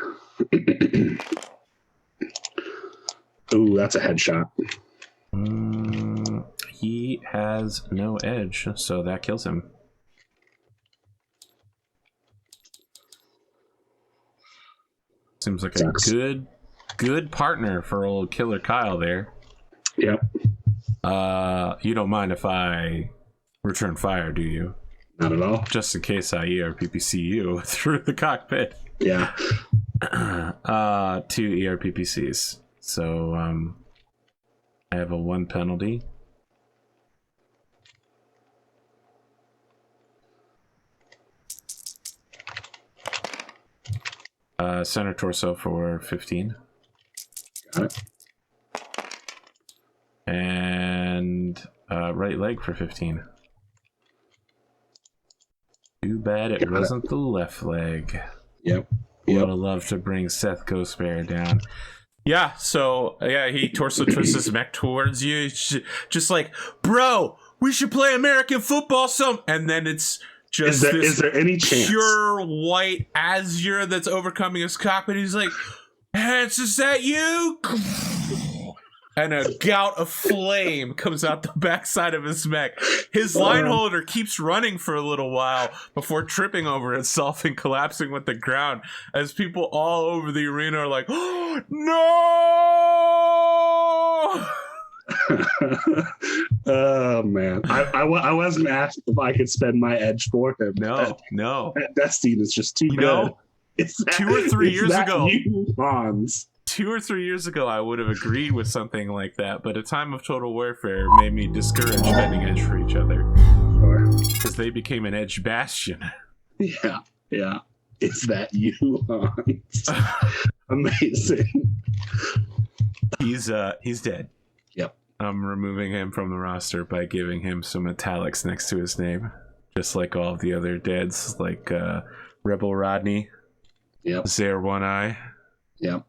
Ooh, that's a headshot. He has no edge, so that kills him. Seems like Sucks. a good partner for old Killer Kyle there. Yep. You don't mind if I return fire, do you? Not at all. Just in case I ERPPC you through the cockpit. Yeah. 2 ERPPCs. So I have a 1 penalty. Center torso for 15. Got it. And right leg for 15. Too bad it wasn't the left leg. Yep. Would have loved to bring Seth Ghostbear down. Yeah, so he torso twists his mech towards you. It's just like, bro, we should play American football and then it's just is there any chance? Pure white azure that's overcoming his cockpit. He's like, Hans, is that you? And a gout of flame comes out the backside of his mech. His line holder keeps running for a little while before tripping over itself and collapsing with the ground as people all over the arena are like, oh, no! Oh, man. I wasn't asked if I could spend my edge for him. No. That Death Steed is just too good. Know, 2 or 3 years ago. Hans. 2 or 3 years ago, I would have agreed with something like that, but a time of total warfare made me discourage spending edge for each other. Sure. Because they became an edge bastion. Yeah. Is that you, Hans? Amazing. He's dead. Yep. I'm removing him from the roster by giving him some italics next to his name. Just like all of the other deads, like Rebel Rodney. Yep. Zare One Eye. Yep.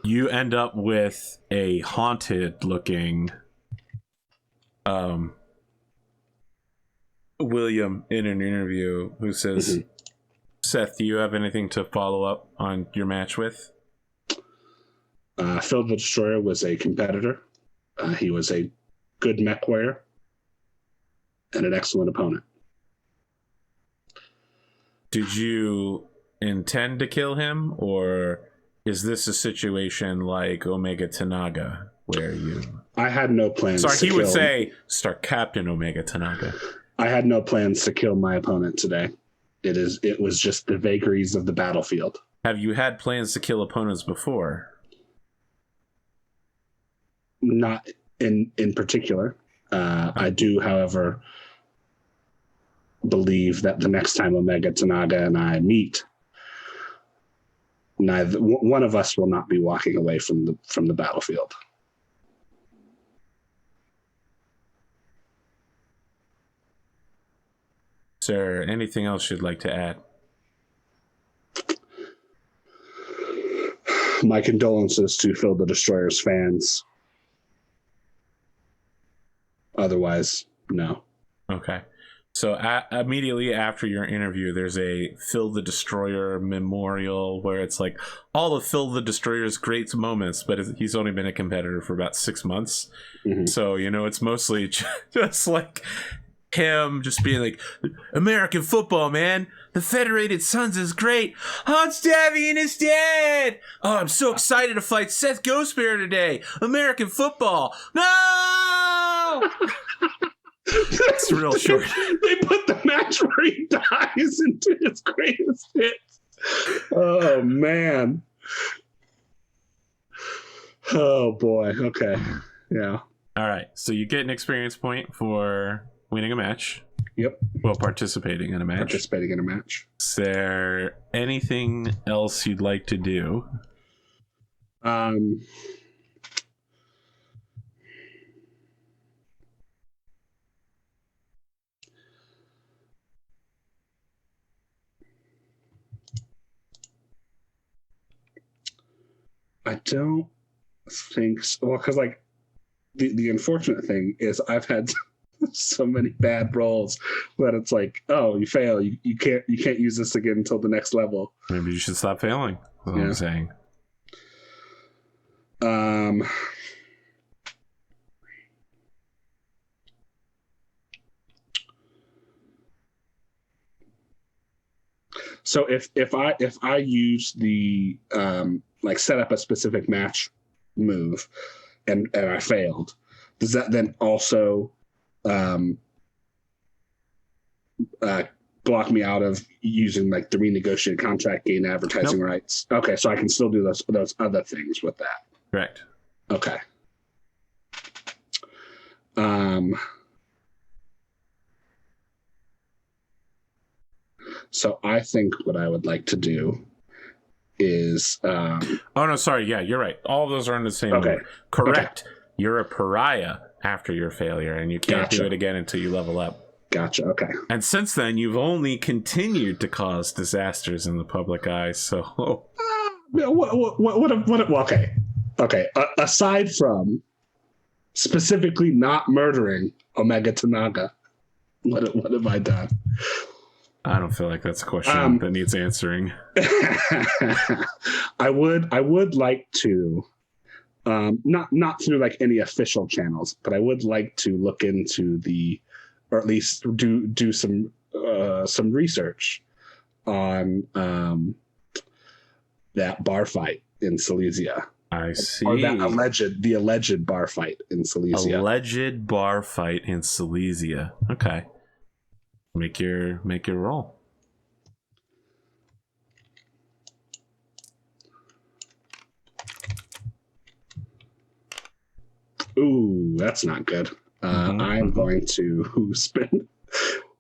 You end up with a haunted looking William in an interview who says, Seth, do you have anything to follow up on your match with? Phil the Destroyer was a competitor. He was a good mech warrior and an excellent opponent. Did you intend to kill him, or is this a situation like Omega Tanaga where you... I had no plans Sorry, to he would say, start Captain Omega Tanaga. I had no plans to kill my opponent today. It was just the vagaries of the battlefield. Have you had plans to kill opponents before? Not in particular. I do, however, believe that the next time Omega Tanaga and I meet, neither one of us will not be walking away from the battlefield. Sir, anything else you'd like to add? My condolences to Phil the Destroyer's fans. Otherwise, no. Okay. So immediately after your interview, there's a Phil the Destroyer memorial where it's like all of Phil the Destroyer's great moments, but he's only been a competitor for about 6 months. Mm-hmm. So, it's mostly just like him just being like, American football, man. The Federated Sons is great. Hans Davian is dead. Oh, I'm so excited to fight Seth Ghostbear today. American football. No! It's real short. They put the match where he dies into his greatest hits. Oh, man. Oh, boy. Okay. Yeah. All right. So you get an experience point for winning a match. Yep. Well, participating in a match. Participating in a match. Is there anything else you'd like to do? I don't think so. Well, because like the unfortunate thing is I've had so many bad rolls that it's like, oh, you fail, you can't use this again until the next level. Maybe you should stop failing. That's what I'm saying. So if I use the like set up a specific match move and I failed, does that then also block me out of using like the renegotiated contract, gain advertising rights? Okay, so I can still do those other things with that. Correct. Okay. So I think what I would like to do is oh no, sorry, yeah, you're right. All of those are in the same okay. order. Correct. Okay. You're a pariah after your failure, and you can't do it again until you level up. Gotcha. Okay. And since then, you've only continued to cause disasters in the public eye. So, Okay. Aside from specifically not murdering Omega Tanaga, what have I done? I don't feel like that's a question that needs answering. I would like to, not through like any official channels, but I would like to look into or at least do some research on that bar fight in Silesia. I see. Or the alleged bar fight in Silesia. Alleged bar fight in Silesia. Okay. Make your roll. Ooh, that's not good. I'm going to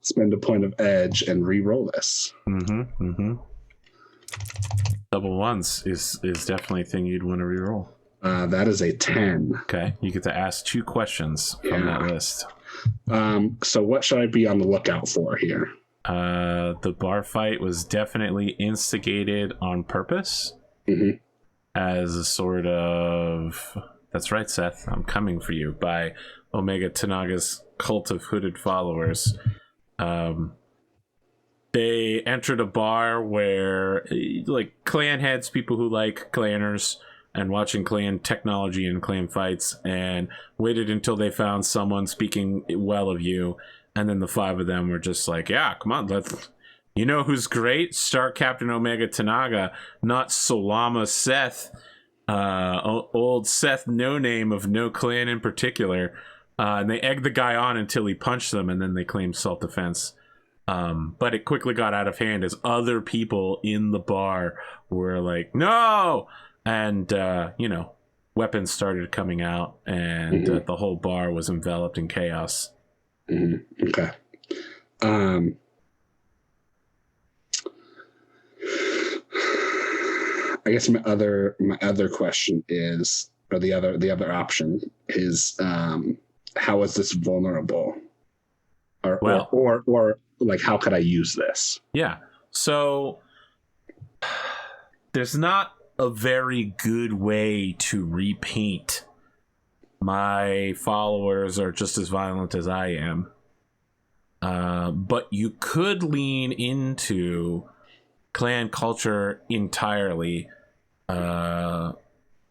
spend a point of edge and re-roll this. Double ones is definitely a thing you'd want to re-roll. That is a 10. Okay, you get to ask 2 questions from that list. So what should I be on the lookout for here? The bar fight was definitely instigated on purpose as a sort of, that's right, Seth, I'm coming for you, by Omega Tanaga's cult of hooded followers. They entered a bar where like clan heads, people who like clanners and watching clan technology and clan fights, and waited until they found someone speaking well of you, and then the 5 of them were just like, yeah, come on, you know who's great? Star Captain Omega Tanaga, not Solama Seth, old Seth no name of no clan in particular. And they egged the guy on until he punched them, and then they claimed self-defense. But it quickly got out of hand as other people in the bar were like, no! And, weapons started coming out, and the whole bar was enveloped in chaos. Okay. I guess my other question is, or the other option is, how is this vulnerable? Or like, how could I use this? Yeah. So there's not a very good way to repaint my followers are just as violent as I am. But you could lean into clan culture entirely.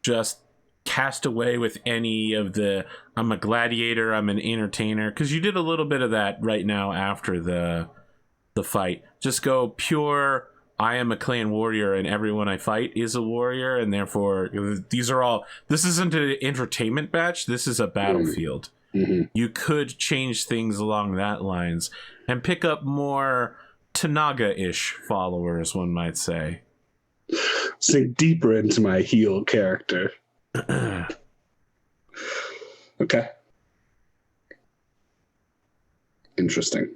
Just cast away with any of the I'm a gladiator, I'm an entertainer, because you did a little bit of that right now after the fight. Just go pure I am a clan warrior and everyone I fight is a warrior, and therefore this isn't an entertainment match, this is a battlefield. Mm-hmm. You could change things along that lines and pick up more Tanaga-ish followers, one might say. Sink deeper into my heel character. Okay. Interesting.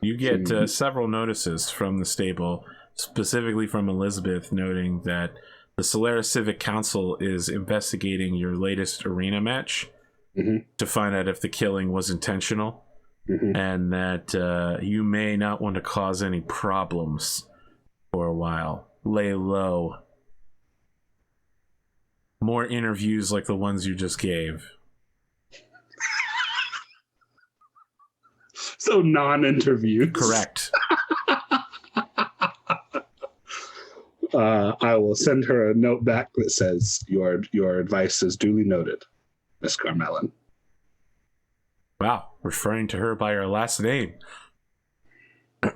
You get several notices from the stable, specifically from Elizabeth, noting that the Solaris Civic Council is investigating your latest arena match to find out if the killing was intentional, and that you may not want to cause any problems for a while. Lay low. More interviews like the ones you just gave. So non-interviews. Correct. I will send her a note back that says your advice is duly noted, Miss Carmelin. Wow, referring to her by her last name.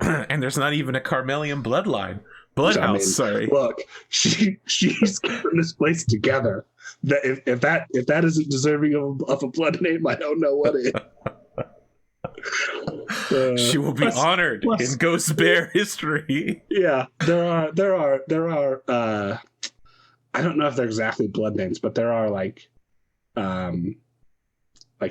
And there's not even a Carmelian bloodline. Bloodhouse, sorry. Look, she's keeping this place together. That if that isn't deserving of a blood name, I don't know what is. She will be honored in Ghost Bear history. Yeah, there are. I don't know if they're exactly blood names, but there are like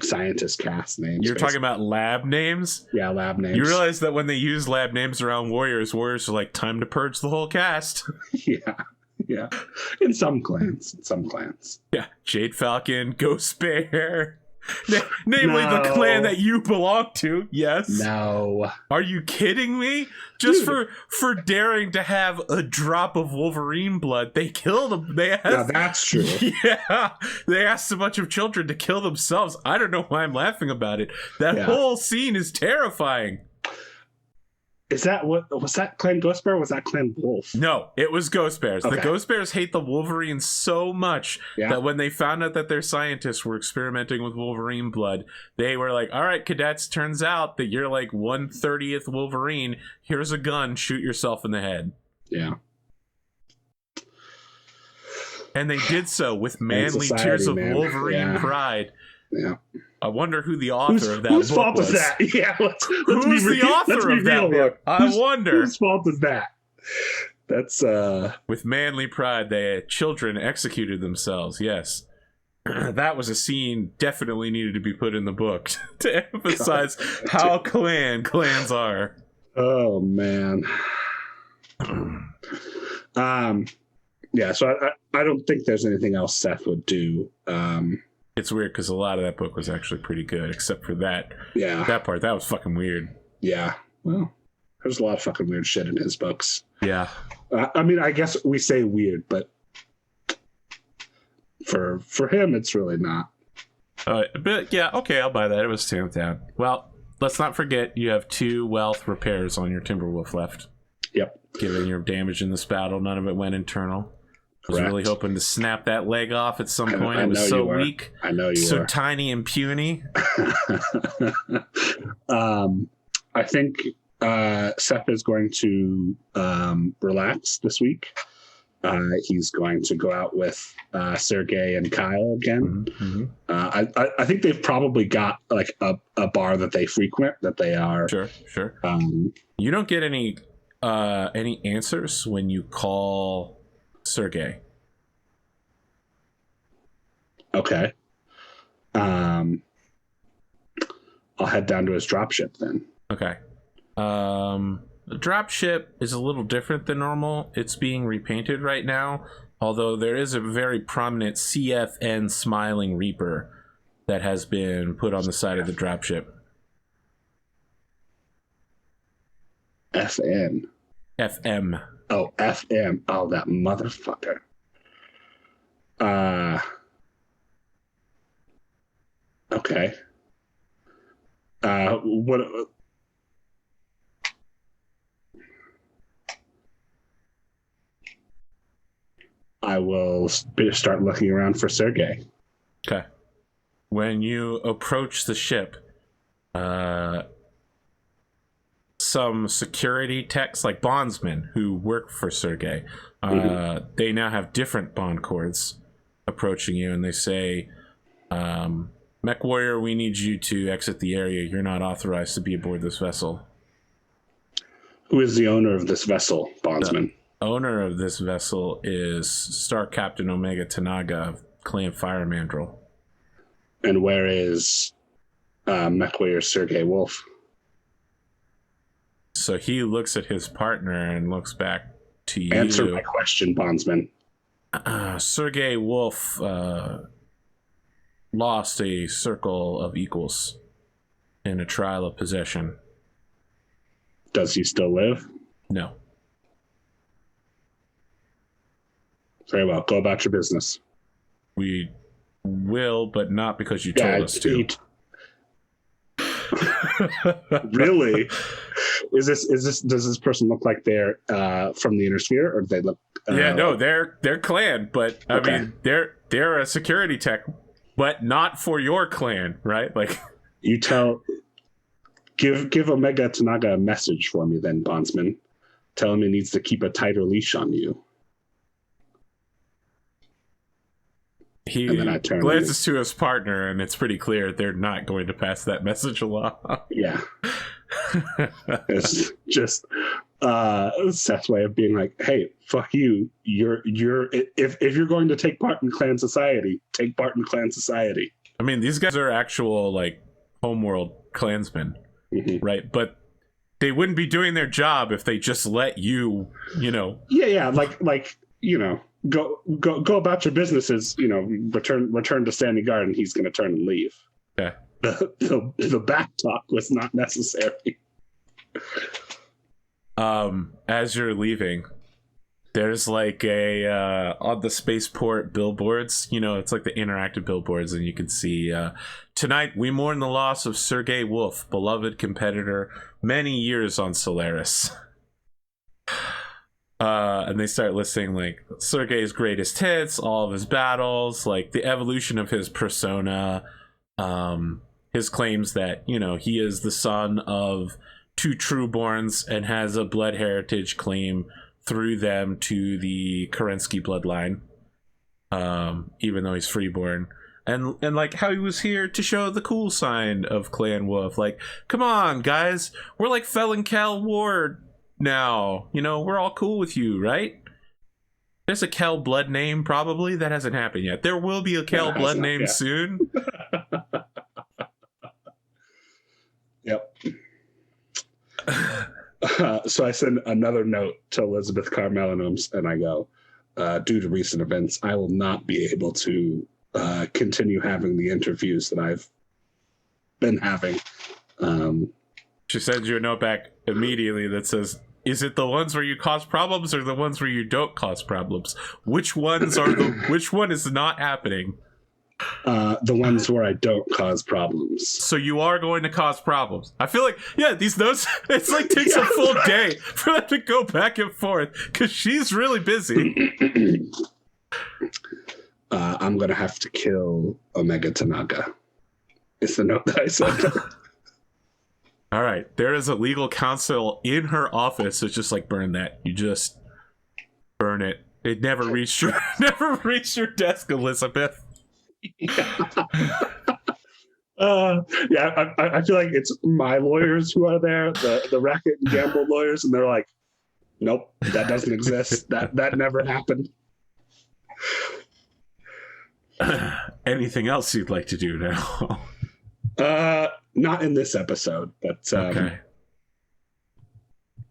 scientist cast names. You're talking about lab names? Yeah, lab names. You realize that when they use lab names around warriors are like, time to purge the whole cast. Yeah. In some clans. Yeah, Jade Falcon, Ghost Bear. Namely the clan that you belong to. Yes. No. Are you kidding me? Just for daring to have a drop of Wolverine blood, they killed them. Yeah, that's true. Yeah, they asked a bunch of children to kill themselves. I don't know why I'm laughing about it. That whole scene is terrifying. Is that was that Clan Ghost Bear or was that Clan Wolf? No, it was Ghost Bears. Okay. The Ghost Bears hate the Wolverines so much that when they found out that their scientists were experimenting with Wolverine blood, they were like, all right, cadets, turns out that you're like 1/30th Wolverine. Here's a gun. Shoot yourself in the head. Yeah. And they did so with manly tears of Wolverine pride. Yeah. I wonder who the author of that whose book fault was. that? Yeah, who's the author of that book? I wonder. Whose fault is that? That's with manly pride, children executed themselves. Yes, that was a scene definitely needed to be put in the book to emphasize how clans are. Oh man. Yeah. So I don't think there's anything else Seth would do. It's weird because a lot of that book was actually pretty good, except for that. Yeah. That part, that was fucking weird. Yeah. Well, there's a lot of fucking weird shit in his books. Yeah. I mean, I guess we say weird, but for him, it's really not. But yeah, okay, I'll buy that. It was tamped down. Well, let's not forget you have 2 wealth repairs on your Timberwolf left. Yep. Given your damage in this battle, none of it went internal. I was really hoping to snap that leg off at some point. It was so weak. I know you so were. Tiny and puny. I think Seth is going to relax this week. He's going to go out with Sergey and Kyle again. I think they've probably got like a bar that they frequent that they are. Sure. You don't get any answers when you call Sergey. Okay. I'll head down to his dropship then. Okay. The dropship is a little different than normal. It's being repainted right now, although there is a very prominent CFN Smiling Reaper that has been put on the side of the dropship. FN. FM. Oh, FM. Oh, that motherfucker. Okay. What? I will start looking around for Sergey. Okay. When you approach the ship, some security techs, like bondsmen who work for Sergey, they now have different bond cords approaching you, and they say, Mech Warrior, we need you to exit the area. You're not authorized to be aboard this vessel. Who is the owner of this vessel, bondsman? The owner of this vessel is Star Captain Omega Tanaga of Clan Fire Mandrel. And where is Mech Warrior Sergey Wolf? So he looks at his partner and looks back to you. Answer my question, bondsman. Sergey Wolf lost a circle of equals in a trial of possession. Does he still live? No. Very well. Go about your business. We will, but not because you told us to. Really? Is this? Does this person look like they're from the Inner Sphere, or do they look? Yeah, no, they're clan, but I mean, they're a security tech, but not for your clan, right? Like, you tell. Give Omega Tanaga a message for me, then, bondsman. Tell him he needs to keep a tighter leash on you. He glances to his partner, and it's pretty clear they're not going to pass that message along. Yeah. It's just Seth's way of being like, hey, fuck you. If you're going to take part in clan society, take part in clan society. I mean, these guys are actual, like, homeworld clansmen, right? But they wouldn't be doing their job if they just let you, Yeah, like go about your businesses, return to standing guard, and he's going to turn and leave. Okay. The back talk was not necessary. As you're leaving, there's like a on the spaceport billboards, it's like the interactive billboards, and you can see tonight we mourn the loss of Sergey Wolf, beloved competitor, many years on Solaris. And they start listing like Sergey's greatest hits, all of his battles, like the evolution of his persona, his claims that, he is the son of two trueborns and has a blood heritage claim through them to the Kerensky bloodline, even though he's freeborn. And like how he was here to show the cool side of Clan Wolf. Like, come on, guys, we're like Felon Cal Ward now, we're all cool with you, right? There's a Cal blood name probably that hasn't happened yet. There will be a Cal blood name soon. Yep. So I send another note to Elizabeth Carmelinums, and I go, due to recent events, I will not be able to continue having the interviews that I've been having. She sends you a note back immediately that says, is it the ones where you cause problems or the ones where you don't cause problems? Which one is not happening? The ones where I don't cause problems. So you are going to cause problems. I feel like, these notes, it's like takes a full day for them to go back and forth because she's really busy. I'm going to have to kill Omega Tanaga. It's the note that I sent. All right, there is a legal counsel in her office. It's just like, burn that. You just burn it. It never reached your desk, Elizabeth. I feel like it's my lawyers who are there, the racket and gamble lawyers, and they're like, nope, that doesn't exist. That never happened. Anything else you'd like to do now? Not in this episode, but okay.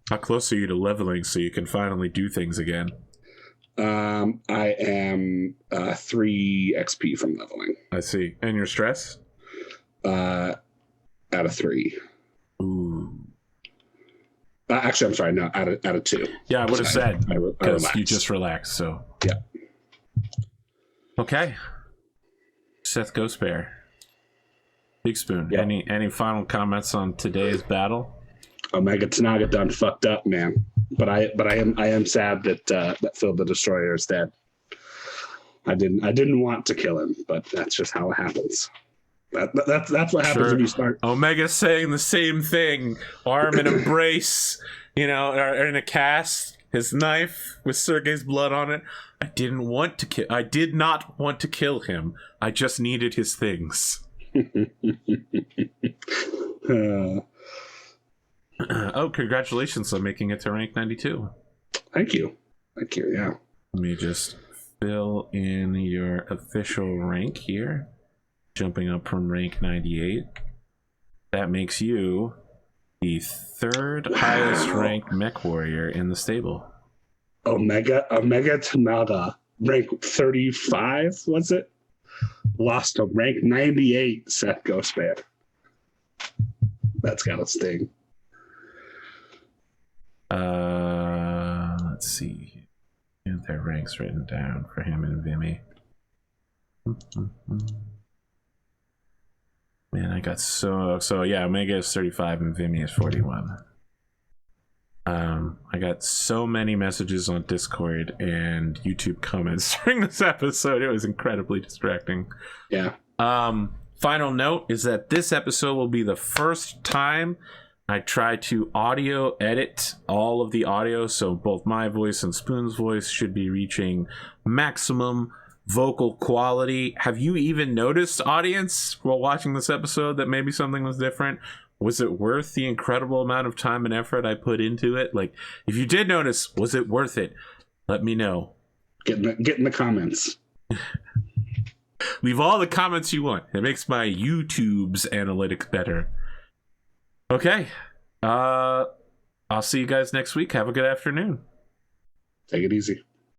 How close are you to leveling so you can finally do things again? I am 3 XP from leveling. I see. And your stress? Out of 3. Ooh. Actually, I'm sorry. No, out of 2. Yeah, I would have said because you just relaxed. So yeah. Okay. Seth Ghost Bear. Big Spoon. Yeah. Any final comments on today's battle? Omega Tanaga done fucked up, man. But I am sad that Phil the Destroyer is dead. I didn't want to kill him, but that's just how it happens. That's what happens when you start. Omega's saying the same thing. Arm in a brace, or in a cast. His knife with Sergei's blood on it. I did not want to kill him. I just needed his things. Oh, congratulations on making it to rank 92. Thank you. Yeah. Let me just fill in your official rank here. Jumping up from rank 98. That makes you the third highest ranked mech warrior in the stable. Omega Tanada, rank 35, was it? Lost to rank 98, Seth Ghostbear. That's got a sting. Let's see. Their ranks written down for him and Vimy. Man, I got so yeah, Omega is 35 and Vimy is 41. I got so many messages on Discord and YouTube comments during this episode. It was incredibly distracting. Yeah. Final note is that this episode will be the first time I try to audio edit all of the audio, so both my voice and Spoon's voice should be reaching maximum vocal quality. Have you even noticed, audience, while watching this episode, that maybe something was different? Was it worth the incredible amount of time and effort I put into it? Like, if you did notice, was it worth it? Let me know. Get in the comments. Leave all the comments you want. It makes my YouTube's analytics better. Okay. I'll see you guys next week. Have a good afternoon. Take it easy.